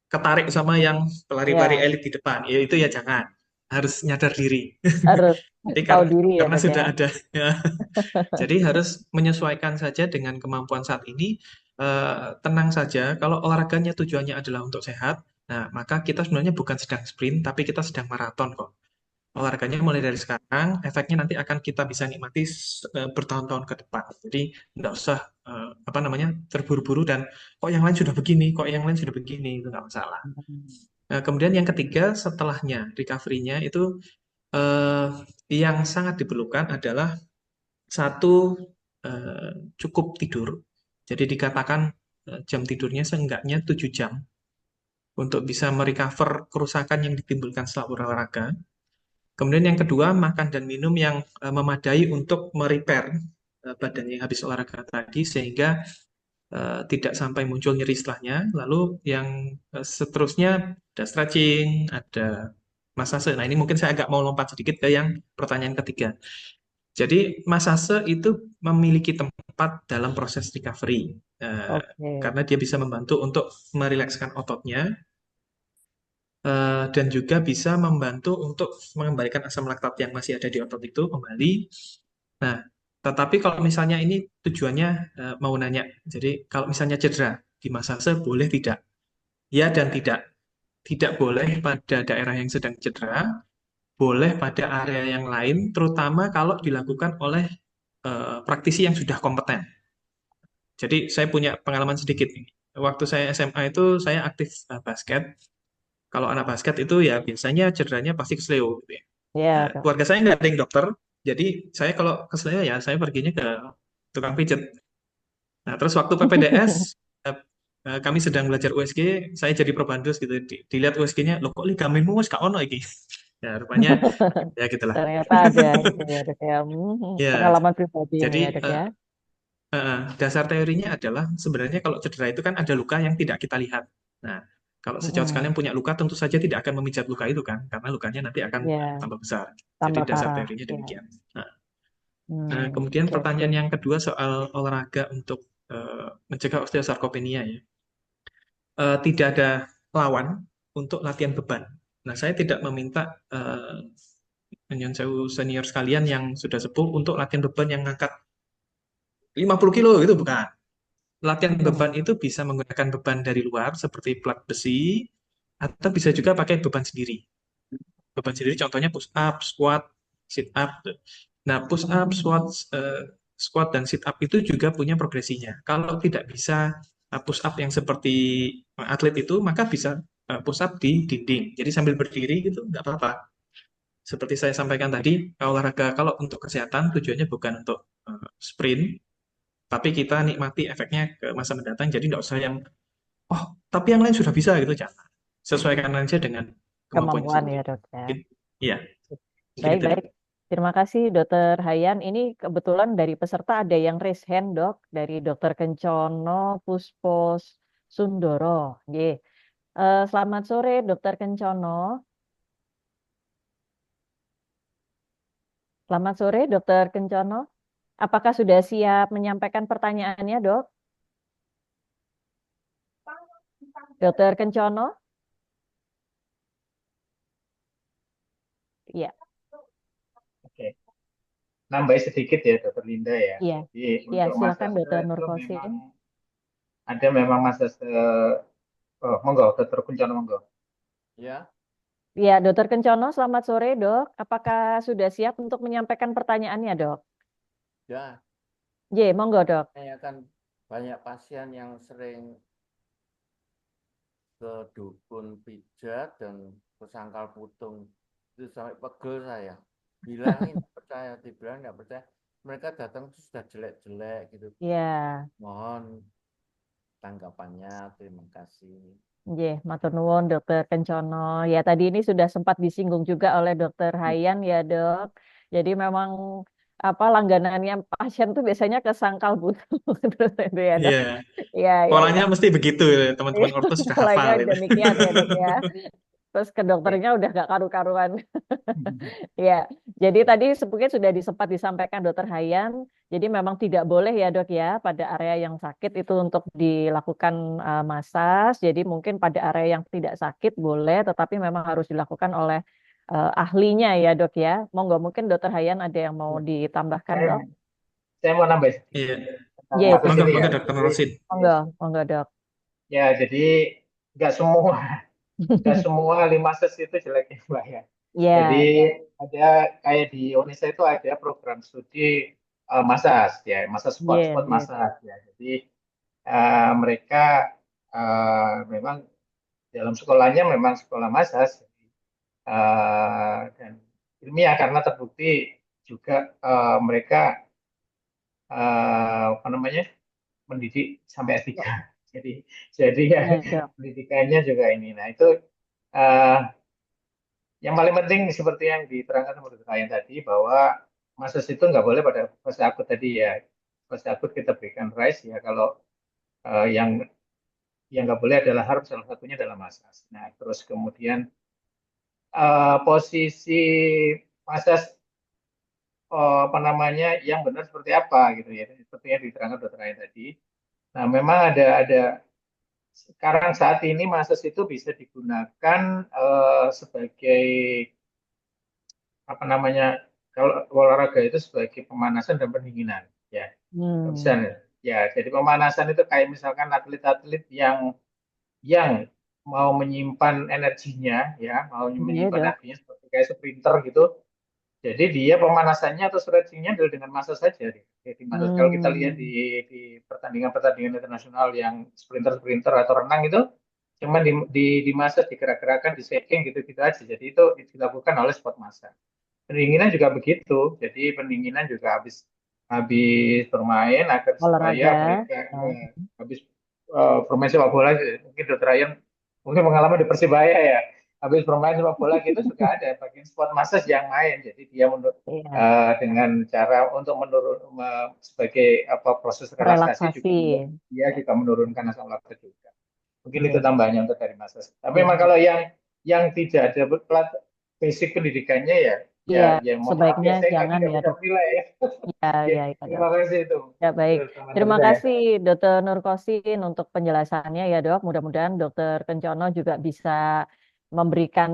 ketarik sama yang pelari-pelari Ya, elit di depan, ya itu ya jangan. Harus nyadar diri. harus Jadi tahu diri ya karena dok sudah ya. ada, ya. Jadi harus menyesuaikan saja dengan kemampuan saat ini. Tenang saja, kalau olahraganya tujuannya adalah untuk sehat, nah maka kita sebenarnya bukan sedang sprint, tapi kita sedang maraton kok. Olahraganya mulai dari sekarang, efeknya nanti akan kita bisa nikmati bertahun-tahun ke depan. Jadi nggak usah terburu-buru dan kok yang lain sudah begini, kok yang lain sudah begini, itu nggak masalah. Nah, kemudian yang ketiga setelahnya recovery-nya itu yang sangat diperlukan adalah satu, cukup tidur. Jadi dikatakan jam tidurnya seenggaknya 7 jam untuk bisa merecover kerusakan yang ditimbulkan setelah olahraga. Kemudian yang kedua, makan dan minum yang memadai untuk merepair badan yang habis olahraga tadi sehingga tidak sampai muncul nyeri setelahnya. Lalu yang seterusnya ada stretching, ada massage. Nah, ini mungkin saya agak mau lompat sedikit ke yang pertanyaan ketiga. Jadi massage itu memiliki tempat dalam proses recovery Oke. karena dia bisa membantu untuk merilekskan ototnya dan juga bisa membantu untuk mengembalikan asam laktat yang masih ada di otot itu kembali. Nah, tetapi kalau misalnya ini tujuannya mau nanya, jadi kalau misalnya cedera di massage boleh tidak? Ya dan tidak. Tidak boleh pada daerah yang sedang cedera, boleh pada area yang lain, terutama kalau dilakukan oleh praktisi yang sudah kompeten. Jadi saya punya pengalaman sedikit nih. Waktu saya SMA itu saya aktif basket. Kalau anak basket itu ya biasanya cederanya pasti kesleo gitu ya. Ya Nah, dok. keluarga saya nggak ada yang dokter, jadi saya kalau kesleo ya saya perginya ke tukang pijet. Nah, terus waktu PPDS kami sedang belajar USG, saya jadi probandus gitu. Dilihat USG-nya, loh kok ligamenmu wis gak ono iki. Ya, rupanya ya gitulah. Ternyata ada itu ya dok ya. Ya, Pengalaman pribadi ini jadi ya dok ya. dasar teorinya adalah sebenarnya kalau cedera itu kan ada luka yang tidak kita lihat. Nah, kalau sejauh Mm-mm. kalian punya luka tentu saja tidak akan memijat luka itu kan, karena lukanya nanti akan Ya, tambah besar. Jadi tambah dasar parah. teorinya Ya. demikian. Nah, kemudian Oke oke. pertanyaan yang kedua soal olahraga untuk mencegah osteosarkopenia ya. Tidak ada lawan untuk latihan beban. Nah, saya tidak meminta Nyon sewu senior sekalian yang sudah sepuh untuk latihan beban yang ngangkat 50 kilo itu bukan. Latihan beban itu bisa menggunakan beban dari luar seperti plat besi atau bisa juga pakai beban sendiri. Beban sendiri contohnya push up, squat, sit up. Nah, push up, squat dan sit up itu juga punya progresinya. Kalau tidak bisa push up yang seperti atlet itu, maka bisa push up di dinding. Jadi sambil berdiri gitu, nggak apa-apa. Seperti saya sampaikan tadi, olahraga kalau untuk kesehatan tujuannya bukan untuk sprint, tapi kita nikmati efeknya ke masa mendatang. Jadi nggak usah yang, oh, tapi yang lain sudah bisa gitu, jangan. Sesuaikan aja dengan kemampuan Kemampuan ya sendiri. dok ya. Iya, mungkin itu dok. Baik-baik. Terima kasih Dokter Hayan. Ini kebetulan dari peserta ada yang raise hand dok dari Dokter Kencono Puspos Sundoro. Selamat sore Dokter Kencono. Selamat sore Dokter Kencono. Apakah sudah siap menyampaikan pertanyaannya dok? Dokter Kencono? Iya. Oke. Nambahin sedikit ya, Dokter Linda ya. Iya. Jadi Iya, untuk silakan massage Dokter itu Nurkosin. memang ada memang massage. Monggo, Dokter Kuncono monggo. Ya, Iya, Dokter Kencono, selamat sore dok. Apakah sudah siap untuk menyampaikan pertanyaannya dok? Ya, Ye, monggo dok. saya kan banyak pasien yang sering ke dukun pijat dan ke sangkal putung. Itu sampai pegel saya. Bilangin nggak percaya, dibilang nggak percaya. Mereka datang tuh sudah jelek-jelek gitu. Ya, Mohon tanggapannya, terima kasih. ye, matur nuwun Dokter Kencono. Ya, tadi ini sudah sempat disinggung juga oleh Dokter Hayan ya dok. Jadi memang apa langganannya pasien tuh biasanya ke sangkal butuh terus itu ya dok. Iya, Ya, ya, ya. polanya mesti begitu. Teman-teman orto sudah Polanya hafal itu. demikian ya dok ya. Terus ke dokternya udah gak karu-karuan. Ya, jadi tadi mungkin sudah sempat disampaikan Dokter Hayan. Jadi memang tidak boleh ya dok ya pada area yang sakit itu untuk dilakukan masas. Jadi mungkin pada area yang tidak sakit boleh, tetapi memang harus dilakukan oleh ahlinya ya dok ya. Monggo mungkin Dokter Hayan ada yang mau ditambahkan dok? Saya mau nambah Iya, tentang Ye, kasus monggo, ini ya. monggo Dokter Rosid. monggo, monggo dok. Ya, jadi nggak semua limases itu jelek ya, Mbak ya. Jadi Ya, ya. ada kayak di Indonesia itu ada program studi massas ya, massas Yes, spot yes. massas ya. Jadi mereka memang dalam sekolahnya memang sekolah massas dan ilmiah karena terbukti juga mereka apa namanya mendidik sampai S3. Jadi ya Ya, dok. pendidikannya juga ini. Nah itu eh, yang paling penting seperti yang diterangkan menurut klien tadi bahwa massage itu nggak boleh pada fase akut tadi ya. Fase akut kita berikan RICE ya. Kalau yang nggak boleh adalah harus salah satunya adalah massage. Nah terus kemudian posisi massage apa namanya yang benar seperti apa gitu ya. Seperti yang diterangkan dokter klien tadi. Nah memang ada sekarang saat ini massage itu bisa digunakan sebagai apa namanya kalau olahraga itu sebagai pemanasan dan pendinginan ya bisa Hmm. ya jadi pemanasan itu kayak misalkan atlet-atlet yang mau menyimpan energinya ya mau Iya menyimpan dok. energinya seperti kayak sprinter gitu jadi dia pemanasannya atau stretchingnya adalah dengan massage saja jadi massage kalau kita lihat Hmm. di pertandingan-pertandingan internasional yang sprinter-sprinter atau renang itu cuma di massage digerak-gerakan di shaking gitu-gitu aja jadi itu dilakukan oleh sport massage. Pendinginan juga begitu. Jadi pendinginan juga habis habis bermain agar supaya Olahraga. mereka Ya. habis bermain sepak bola mungkin dokter Ryan mungkin pengalaman di Persibaya ya. Habis bermain sepak bola gitu juga ada bagian sport massage yang main. Jadi dia Iya. dengan cara untuk sebagai apa proses relaksasi Relaksasi. juga dia juga menurunkan asam lambung juga. Mungkin itu Iya. tambahannya untuk dari massage. Tapi Iya. memang kalau yang tidak ada basic pendidikannya ya Iya, ya mohon maaf sebaiknya ya saya jangan nggak ya bisa dok. menilai ya. Ya, Ya, ya, ya dok. terima kasih itu. Ya baik. Itu teman dari Terima saya. kasih Dokter Nurkosin untuk penjelasannya ya dok. Mudah-mudahan Dokter Kencono juga bisa memberikan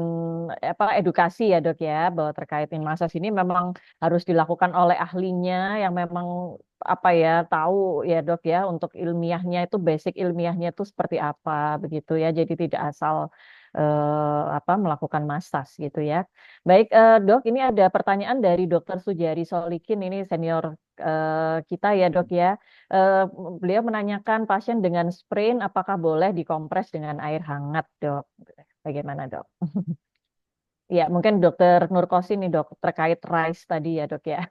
apa edukasi ya dok ya bahwa terkait massage ini memang harus dilakukan oleh ahlinya yang memang apa ya tahu ya dok ya untuk ilmiahnya itu basic ilmiahnya itu seperti apa begitu ya. Jadi tidak asal apa melakukan massage gitu ya. Baik dok, ini ada pertanyaan dari Dokter Sujari Solikin ini senior kita ya dok ya. Eh, Beliau menanyakan pasien dengan sprain apakah boleh dikompres dengan air hangat dok? Bagaimana dok? Ya mungkin dokter Nurkosin nih dok terkait RICE tadi ya dok ya.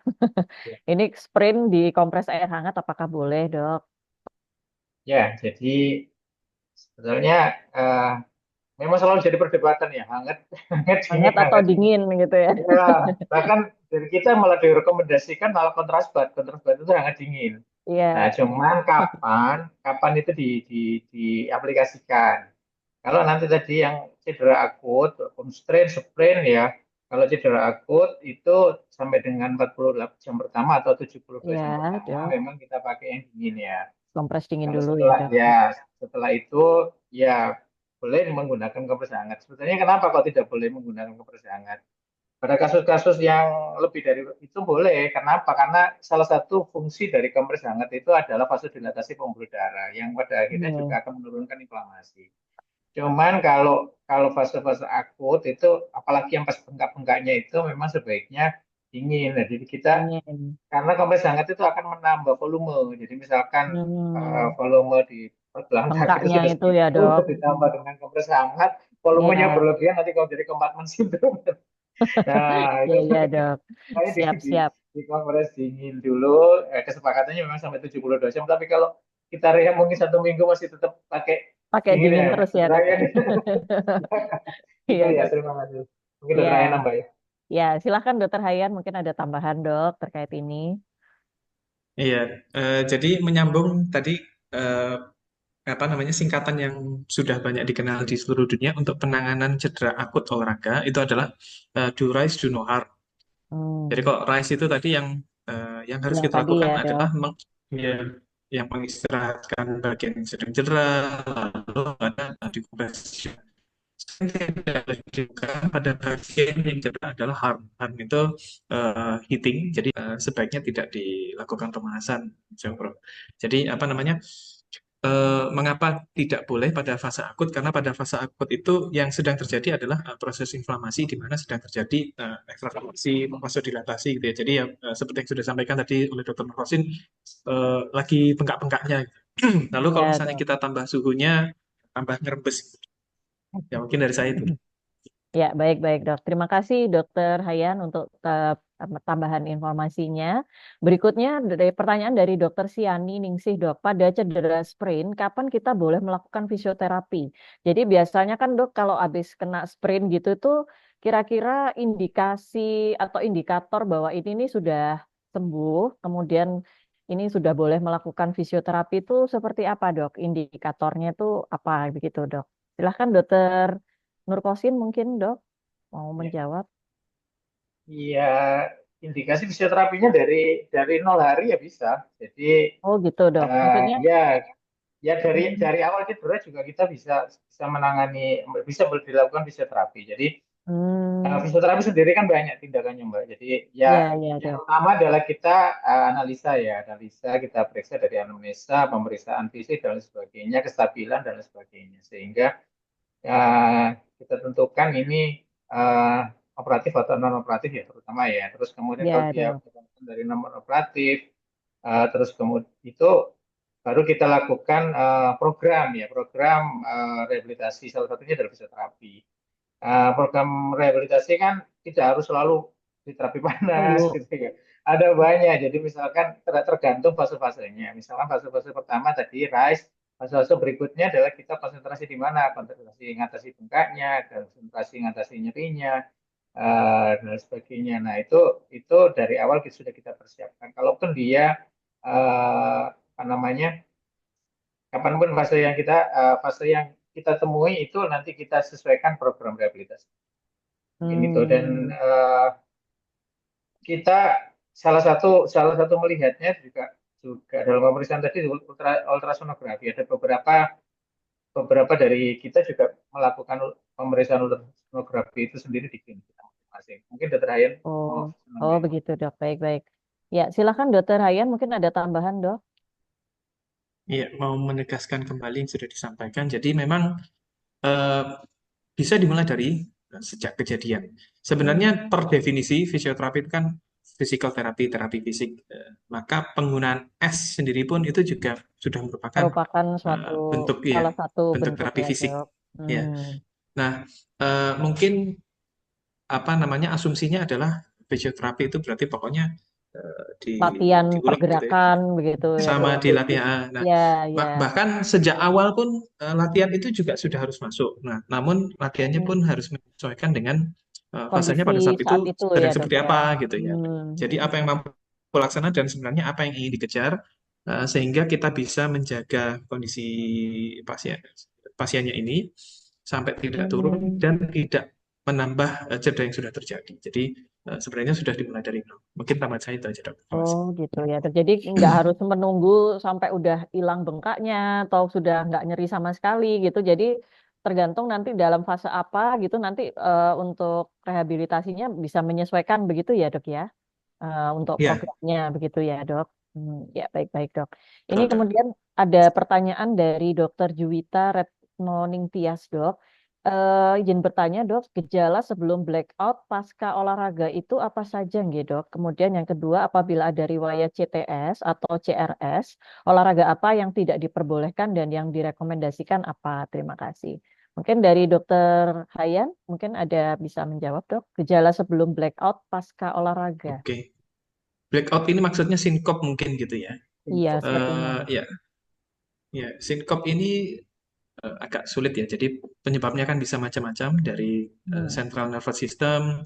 Ya, Ini sprain dikompres air hangat apakah boleh dok? ya, jadi sebetulnya memang selalu jadi perdebatan ya hangat hangat Hangat dingin atau hangat dingin. dingin gitu ya? Ya bahkan dari kita malah direkomendasikan malah kontras bat itu hangat dingin. Nah Iya, cuman kapan itu diaplikasikan. Kalau nanti tadi yang cedera akut, strain, sprain ya, kalau cedera akut itu sampai dengan 48 jam pertama atau 72 iya jam pertama dok. memang kita pakai yang dingin ya. Kompres dingin Kalau dulu ya setelah dok. setelah itu ya boleh menggunakan kompres hangat. Sebetulnya kenapa kok tidak boleh menggunakan kompres hangat? Pada kasus-kasus yang lebih dari itu boleh. Kenapa? Karena salah satu fungsi dari kompres hangat itu adalah vasodilatasi pembuluh darah yang pada akhirnya Iya. juga akan menurunkan inflamasi. Cuman kalau kalau fase-fase akut itu apalagi yang pas bengkak-bengkaknya itu memang sebaiknya dingin. Nah, jadi kita Dingin. karena kompres hangat itu akan menambah volume. Jadi misalkan volume di pergelangan kaki itu Bengkaknya sudah itu ya, segitu, Dok. ditambah dengan kompres hangat, volumenya Iya, berlebihan nanti kalau jadi compartment syndrome. Nah, iya, itu iya, Dok. saya Siap-siap. di kompres dingin dulu. Kesepakatannya memang sampai 72 jam. Tapi kalau kita rehab mungkin 1 minggu masih tetap pakai Pakai dingin dingin ya, terus ya, Dok. Ryan. Itu Iya, ya, Dok. terima kasih. Mungkin Iya, Dokter Ryan nambah ya. ya. Silakan Dokter Hayan, mungkin ada tambahan, Dok, terkait ini. Iya, jadi menyambung tadi eh, apa namanya singkatan yang sudah banyak dikenal di seluruh dunia untuk penanganan cedera akut olahraga itu adalah do rise do no harm. Jadi Hmm, kalau rise itu tadi yang harus yang kita tadi lakukan ya, adalah Dok. ya, yang mengistirahatkan bagian yang sedang cedera, lalu ada decompression. Yang tidak juga pada bagian yang cedera adalah harm. Harm itu heating, jadi sebaiknya tidak dilakukan pemanasan, Bro. Jadi apa namanya? Mengapa tidak boleh pada fase akut? Karena pada fase akut itu yang sedang terjadi adalah proses inflamasi di mana sedang terjadi ekstravasasi, vasodilatasi gitu ya. Jadi ya seperti yang sudah disampaikan tadi oleh Dr. Nurhosin, lagi bengkak-bengkaknya. Lalu kalau Ya, misalnya Dok. kita tambah suhunya, tambah ngerembes. Ya mungkin dari saya itu. Ya, baik-baik, Dok. Terima kasih, Dokter Hayan, untuk tambahan informasinya. Berikutnya, dari pertanyaan dari Dokter Siani Ningsih, Dok. Pada cedera sprain, kapan kita boleh melakukan fisioterapi? Jadi biasanya kan, Dok, kalau habis kena sprain gitu tuh, kira-kira indikasi atau indikator bahwa ini nih sudah sembuh, kemudian ini sudah boleh melakukan fisioterapi itu seperti apa, Dok? Indikatornya itu apa begitu, Dok? Silahkan, Dokter Nurkosin mungkin, Dok, mau Ya, menjawab. iya, indikasi fisioterapinya dari 0 hari ya bisa. Jadi Oh gitu, Dok. Maksudnya, ya ya hmm, dari awal cedera juga kita bisa bisa menangani, bisa dilakukan fisioterapi. Jadi hmm, fisioterapi sendiri kan banyak tindakannya, Mbak. Jadi ya ya, ya, yang Dok. utama adalah kita analisa ya, analisa kita periksa dari anamnesa, pemeriksaan fisik dan lain sebagainya, kestabilan dan lain sebagainya. Sehingga kita tentukan ini eh, operatif atau non operatif ya terutama ya. Terus kemudian kalau Ya, dia Dok. bukan dari non operatif, terus kemudian itu baru kita lakukan program ya, program rehabilitasi, salah satunya adalah fisioterapi. Program rehabilitasi kan tidak harus selalu di terapi panas Tunggu. gitu ya. Ada banyak, jadi misalkan tergantung fase-fasenya. Misalkan fase-fase pertama tadi rise, fase-fase berikutnya adalah kita konsentrasi di mana, konsentrasi mengatasi bengkaknya, konsentrasi mengatasi nyerinya, dan sebagainya. Nah itu dari awal sudah kita persiapkan. Kalaupun dia apa namanya, kapanpun fase yang kita temui itu nanti kita sesuaikan program rehabilitasi. Gitu. Dan Hmm. kita salah satu melihatnya juga dalam pemeriksaan tadi ultrasonografi, ada beberapa dari kita juga melakukan pemeriksaan ultrasonografi itu sendiri di klinik kita masing-masing. Mungkin Dokter Ryan Oh, mau oh nambahin. begitu, Dok. Baik-baik. Ya, silakan Dokter Hayan, mungkin ada tambahan, Dok. Iya, mau menegaskan kembali yang sudah disampaikan. Jadi memang eh, bisa dimulai dari sejak kejadian. Sebenarnya per definisi fisioterapi itu kan physical therapy, terapi fisik. Maka penggunaan S sendiri pun itu juga sudah merupakan Merupakan suatu bentuk ya, salah satu bentuk bentuk terapi ya, fisik. Dok. Ya. Hmm. Nah, mungkin apa namanya asumsinya adalah fisioterapi itu berarti pokoknya Latihan diulang gitu ya. pergerakan begitu ya, Sama Dok. di latihan. Nah, Ya, ya. bahkan sejak awal pun latihan itu juga sudah harus masuk. Nah, namun latihannya Hmm. pun harus menyesuaikan dengan fasenya Kondisi pada saat itu saat itu ya, sedang Dok seperti ya. apa gitu ya. Hmm. Jadi apa yang mampu laksana dan sebenarnya apa yang ingin dikejar sehingga kita bisa menjaga kondisi pasien pasiennya ini sampai tidak turun Hmm. dan tidak menambah cedera yang sudah terjadi. Jadi sebenarnya sudah dimulai dari nol. Mungkin tamat saya itu aja, Dok. Terima Oh kasih. gitu ya. Jadi nggak harus menunggu sampai udah hilang bengkaknya atau sudah nggak nyeri sama sekali gitu. Jadi tergantung nanti dalam fase apa gitu nanti untuk rehabilitasinya bisa menyesuaikan begitu ya, Dok ya. Untuk Ya, programnya begitu ya, Dok. Ya baik-baik, Dok. Ini betul, Dok. kemudian ada pertanyaan dari Dokter Juwita Retno Ningtyas, Dok. Izin bertanya dok, gejala sebelum blackout pasca olahraga itu apa saja nggih dok? Kemudian yang kedua, apabila ada riwayat CTS atau CRS, olahraga apa yang tidak diperbolehkan dan yang direkomendasikan apa? Terima kasih. Mungkin dari dokter Hayan, mungkin ada bisa menjawab dok, gejala sebelum blackout pasca olahraga. Oke. Blackout ini maksudnya sinkop mungkin gitu ya. Iya, sepertinya. Ya, ya, sinkop ini agak sulit ya. Jadi penyebabnya kan bisa macam-macam dari central nervous system,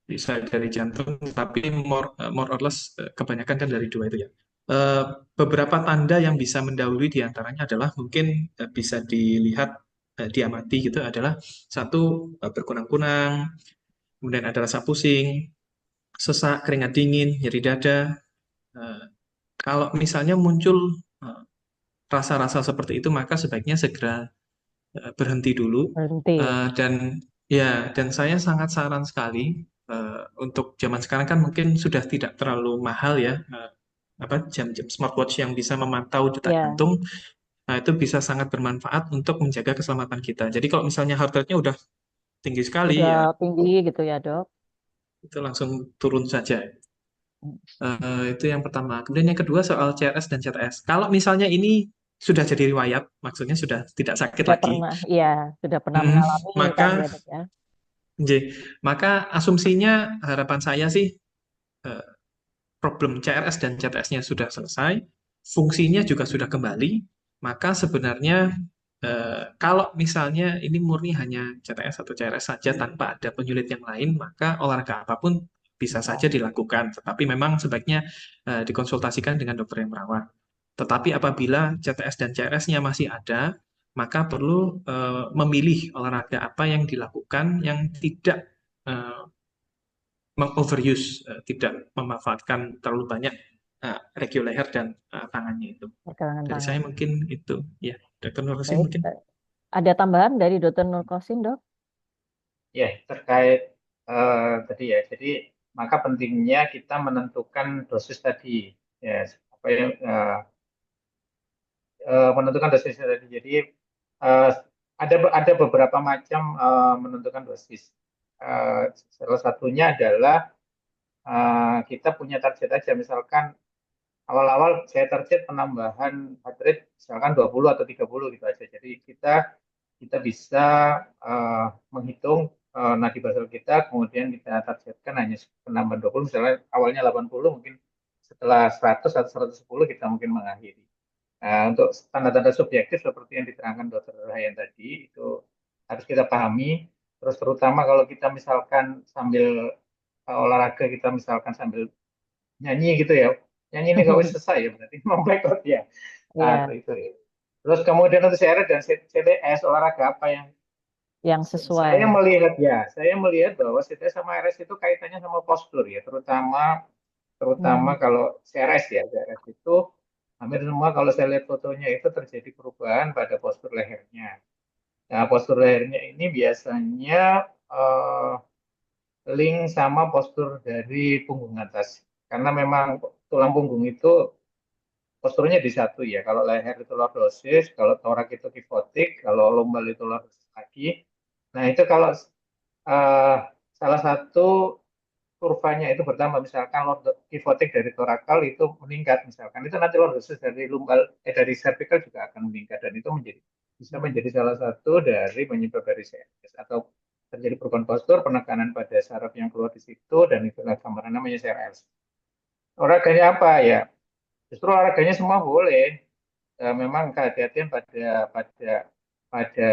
bisa dari jantung, tapi more or less kebanyakan kan dari dua itu ya. Eh, Beberapa tanda yang bisa mendahului diantaranya adalah mungkin bisa dilihat diamati gitu adalah satu berkunang-kunang, kemudian ada rasa pusing, sesak, keringat dingin, nyeri dada. Eh, Kalau misalnya muncul eh, rasa-rasa seperti itu, maka sebaiknya segera berhenti dulu. Berhenti. Dan ya, dan saya sangat saran sekali untuk zaman sekarang kan mungkin sudah tidak terlalu mahal ya, apa jam-jam smartwatch yang bisa memantau detak Ya, jantung. Nah, itu bisa sangat bermanfaat untuk menjaga keselamatan kita. Jadi kalau misalnya heart rate-nya udah tinggi sekali udah ya, tinggi gitu ya dok. itu langsung turun saja. Itu yang pertama. Kemudian yang kedua soal CRS dan CTS. Kalau misalnya ini sudah jadi riwayat, maksudnya sudah tidak sakit Sudah lagi, pernah, iya, sudah pernah hmm, mengalami kan maka ya dok ya. J, maka asumsinya harapan saya sih eh, problem CRS dan CTS-nya sudah selesai, fungsinya juga sudah kembali, maka sebenarnya kalau misalnya ini murni hanya CTS atau CRS saja tanpa ada penyulit yang lain, maka olahraga apapun bisa saja dilakukan, tetapi memang sebaiknya dikonsultasikan dengan dokter yang merawat. Tetapi apabila CTS dan CRS-nya masih ada, maka perlu memilih olahraga apa yang dilakukan yang tidak eh, mengoveruse, tidak memanfaatkan terlalu banyak regio leher dan tangannya itu. Pergelangan Dari saya tangan. mungkin itu, ya, Dokter Nurhosin Baik. mungkin. Ada tambahan dari Dr. Nurkosin, dok? Ya, terkait tadi ya. Jadi maka pentingnya kita menentukan dosis tadi. Ya, apa yang menentukan dosis tadi. Jadi eh, ada beberapa macam menentukan dosis. Salah satunya adalah kita punya target aja. Misalkan awal-awal saya target penambahan heart rate misalkan 20 atau 30 gitu aja. Jadi kita bisa menghitung nadi basal kita, kemudian kita targetkan hanya penambahan 20, misalnya awalnya 80, mungkin setelah 100 atau 110 kita mungkin mengakhiri. Nah, untuk tanda-tanda subjektif seperti yang diterangkan Dr. Hayan tadi, itu harus kita pahami. Terus terutama kalau kita misalkan sambil olahraga, kita misalkan sambil nyanyi gitu ya, nyanyi ini nggak usah selesai ya, berarti membaikot ya. Nah, Iya, itu ya. Terus kemudian untuk CRS dan CTS, olahraga apa yang yang sesuai. saya melihat bahwa CTS sama RS itu kaitannya sama postur ya, terutama kalau CRS ya, CRS itu hampir semua kalau saya lihat fotonya itu terjadi perubahan pada postur lehernya. Nah, postur lehernya ini biasanya link sama postur dari punggung atas. Karena memang tulang punggung itu posturnya di satu ya. Kalau leher itu lordosis, kalau torak itu kifotik, kalau lumbal itu lordosis lagi. Nah, itu kalau eh, salah satu kurvanya itu bertambah, misalkan kifotik dari torakal itu meningkat, misalkan itu nanti lordosis dari lumbal dari cervical juga akan meningkat, dan itu bisa menjadi salah satu dari penyebab dari CRS atau terjadi perubahan postur, penekanan pada saraf yang keluar di situ, dan itulah gambaran namanya CRS. Olahraganya apa ya? Justru olahraganya semua boleh. Memang kehati-hatian pada pada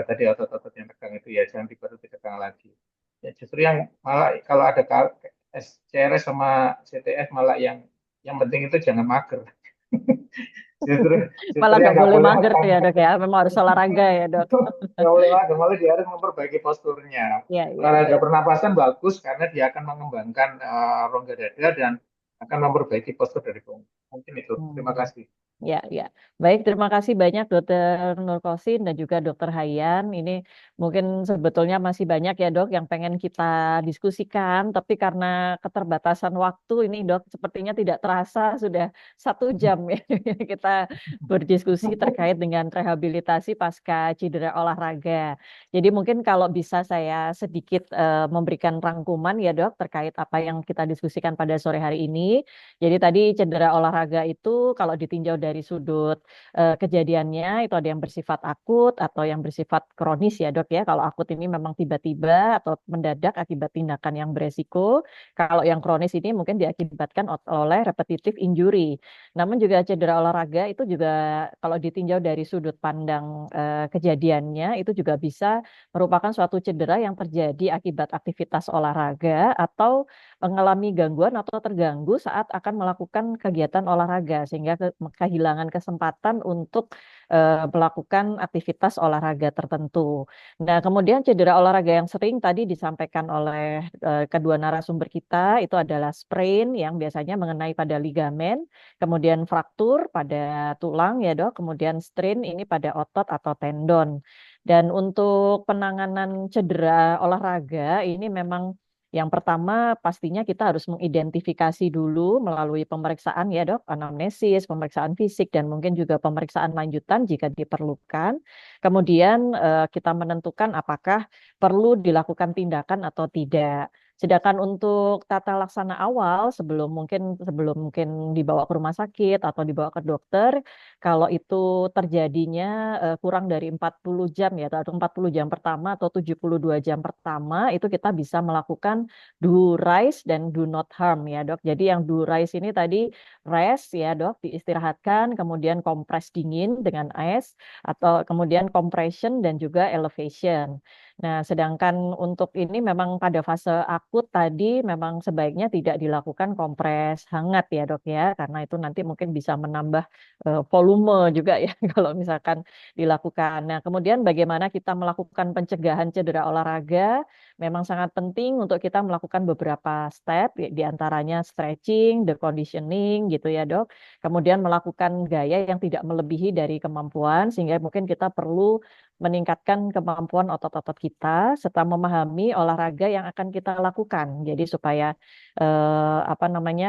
tadi otot-otot yang tegang itu ya, jangan dibaru ditegang lagi. Ya, justru yang malah kalau ada CRS sama CTS malah yang penting itu jangan mager. justru justru Malah yang nggak nggak boleh boleh mager makan. tuh ya dok ya. Memang harus olahraga ya dok. Nggak boleh mager, malah dia harus memperbaiki posturnya. Iya, iya, iya. Olahraga pernapasan bagus karena dia akan mengembangkan rongga dada dan akan memperbaiki postur dari punggung. Mungkin itu. Terima Hmm. kasih. Ya, ya. Baik, terima kasih banyak Dokter Nurkosin dan juga Dokter Hayan. Ini mungkin sebetulnya masih banyak ya Dok yang pengen kita diskusikan, tapi karena keterbatasan waktu ini Dok, sepertinya tidak terasa sudah 1 jam ya kita berdiskusi terkait dengan rehabilitasi pasca cedera olahraga. Jadi mungkin kalau bisa saya sedikit memberikan rangkuman ya Dok terkait apa yang kita diskusikan pada sore hari ini. Jadi tadi cedera olahraga itu kalau ditinjau dari sudut kejadiannya itu ada yang bersifat akut atau yang bersifat kronis ya Dok ya. Kalau akut ini memang tiba-tiba atau mendadak akibat tindakan yang beresiko. Kalau yang kronis ini mungkin diakibatkan oleh repetitive injury. Namun juga cedera olahraga itu juga kalau ditinjau dari sudut pandang kejadiannya itu juga bisa merupakan suatu cedera yang terjadi akibat aktivitas olahraga atau mengalami gangguan atau terganggu saat akan melakukan kegiatan olahraga sehingga kehilangan kesempatan untuk melakukan aktivitas olahraga tertentu. Nah, kemudian cedera olahraga yang sering tadi disampaikan oleh kedua narasumber kita itu adalah sprain yang biasanya mengenai pada ligamen, kemudian fraktur pada tulang ya Dok, kemudian strain ini pada otot atau tendon. Dan untuk penanganan cedera olahraga ini memang yang pertama pastinya kita harus mengidentifikasi dulu melalui pemeriksaan ya Dok, anamnesis, pemeriksaan fisik dan mungkin juga pemeriksaan lanjutan jika diperlukan. Kemudian kita menentukan apakah perlu dilakukan tindakan atau tidak. Sedangkan untuk tata laksana awal sebelum mungkin dibawa ke rumah sakit atau dibawa ke dokter, kalau itu terjadinya kurang dari 40 jam ya atau 40 jam pertama atau 72 jam pertama itu kita bisa melakukan do rise dan do not harm ya Dok. Jadi yang do rise ini tadi rest ya Dok, diistirahatkan, kemudian kompres dingin dengan ice atau kemudian compression dan juga elevation. Nah, sedangkan untuk ini memang pada fase akut tadi memang sebaiknya tidak dilakukan kompres hangat ya Dok ya, karena itu nanti mungkin bisa menambah volume juga ya kalau misalkan dilakukan. Nah, kemudian bagaimana kita melakukan pencegahan cedera olahraga? Memang sangat penting untuk kita melakukan beberapa step, di antaranya stretching, the conditioning gitu ya Dok. Kemudian melakukan gaya yang tidak melebihi dari kemampuan, sehingga mungkin kita perlu meningkatkan kemampuan otot-otot kita, serta memahami olahraga yang akan kita lakukan. Jadi supaya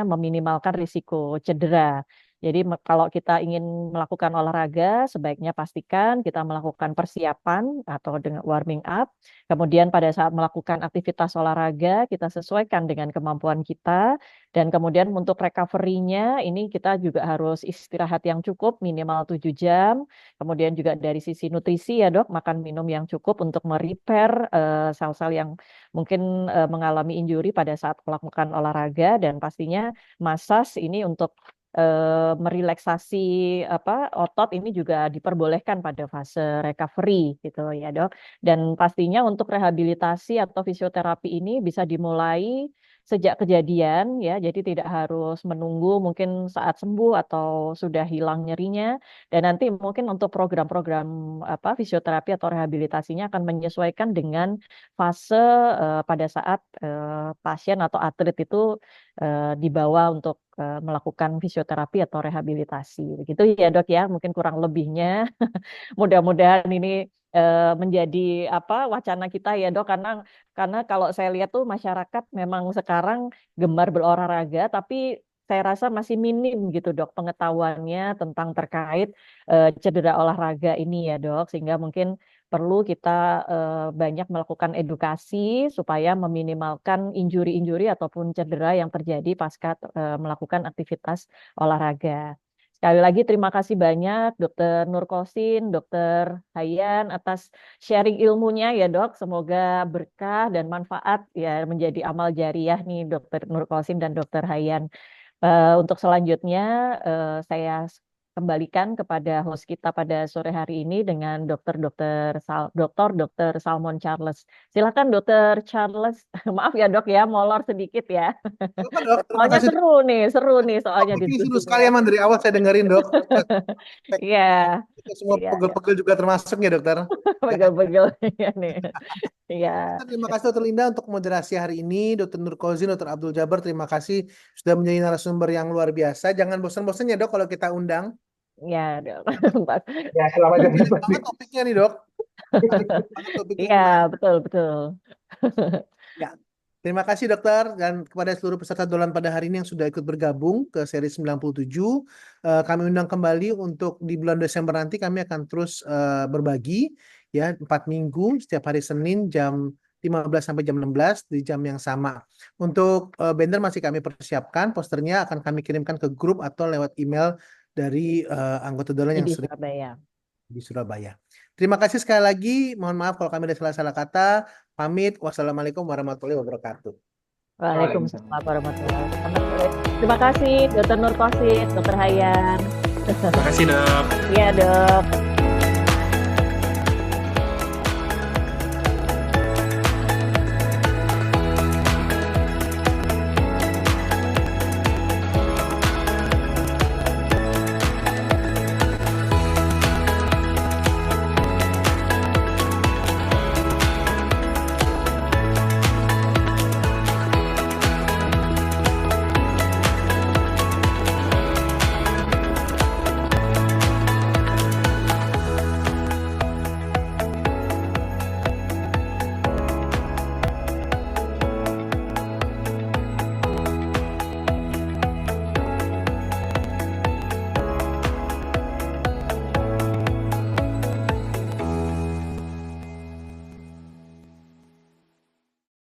meminimalkan risiko cedera. Jadi kalau kita ingin melakukan olahraga, sebaiknya pastikan kita melakukan persiapan atau dengan warming up. Kemudian pada saat melakukan aktivitas olahraga, kita sesuaikan dengan kemampuan kita. Dan kemudian untuk recovery-nya, ini kita juga harus istirahat yang cukup, minimal 7 jam. Kemudian juga dari sisi nutrisi ya Dok, makan minum yang cukup untuk merepair sel-sel yang mungkin mengalami injury pada saat melakukan olahraga. Dan pastinya massage ini untuk merelaksasi otot ini juga diperbolehkan pada fase recovery gitu ya Dok. Dan pastinya untuk rehabilitasi atau fisioterapi ini bisa dimulai sejak kejadian ya. Jadi tidak harus menunggu mungkin saat sembuh atau sudah hilang nyerinya. Dan nanti mungkin untuk program-program fisioterapi atau rehabilitasinya akan menyesuaikan dengan fase pada saat pasien atau atlet itu dibawa untuk melakukan fisioterapi atau rehabilitasi. Begitu ya Dok ya, mungkin kurang lebihnya. Mudah-mudahan ini menjadi wacana kita ya Dok, karena kalau saya lihat tuh masyarakat memang sekarang gemar berolahraga, tapi saya rasa masih minim gitu Dok pengetahuannya tentang terkait cedera olahraga ini ya Dok, sehingga mungkin perlu kita banyak melakukan edukasi supaya meminimalkan injury-injury ataupun cedera yang terjadi pasca melakukan aktivitas olahraga. Sekali lagi terima kasih banyak Dokter Nurkosin, Dokter Hayan atas sharing ilmunya ya Dok. Semoga berkah dan manfaat ya menjadi amal jariah nih Dokter Nurkosin dan Dokter Hayan. Untuk selanjutnya saya kembalikan kepada host kita pada sore hari ini dengan Dokter Salmon Charles. Silakan Dokter Charles. Maaf ya Dok ya, molor sedikit ya. Apa, Dok? Terima Soalnya kasih. seru nih soalnya Ini seru sekali diskusinya. emang dari awal saya dengerin, Dok. Iya, Kita semua iya, pegel-pegel juga termasuk ya, Dokter. Ya. pegel-pegel ya nih. Iya. Terima kasih Dokter Linda untuk moderasi hari ini. Dokter Nurkozin, Dokter Abdul Jabar, terima kasih sudah menjadi narasumber yang luar biasa. Jangan bosan-bosan ya Dok kalau kita undang. Ya, Dok. Ya, selamat jadi Banget topiknya nih, Dok. Banget topiknya Iya, nih. betul. Ya, terima kasih dokter dan kepada seluruh peserta dolan pada hari ini yang sudah ikut bergabung ke seri 97. Kami undang kembali untuk di bulan Desember nanti kami akan terus berbagi ya 4 minggu setiap hari Senin jam 15 sampai jam 16 di jam yang sama. Untuk banner masih kami persiapkan, posternya akan kami kirimkan ke grup atau lewat email dari anggota dolan yang Di sering Surabaya. di Surabaya. Terima kasih sekali lagi. Mohon maaf kalau kami ada salah-salah kata. Pamit. Wassalamualaikum warahmatullahi wabarakatuh. Waalaikumsalam warahmatullahi wabarakatuh. Terima kasih, Dr. Nur Kosid, Dr. Hayan. Terima kasih, Dok. Iya, Dok.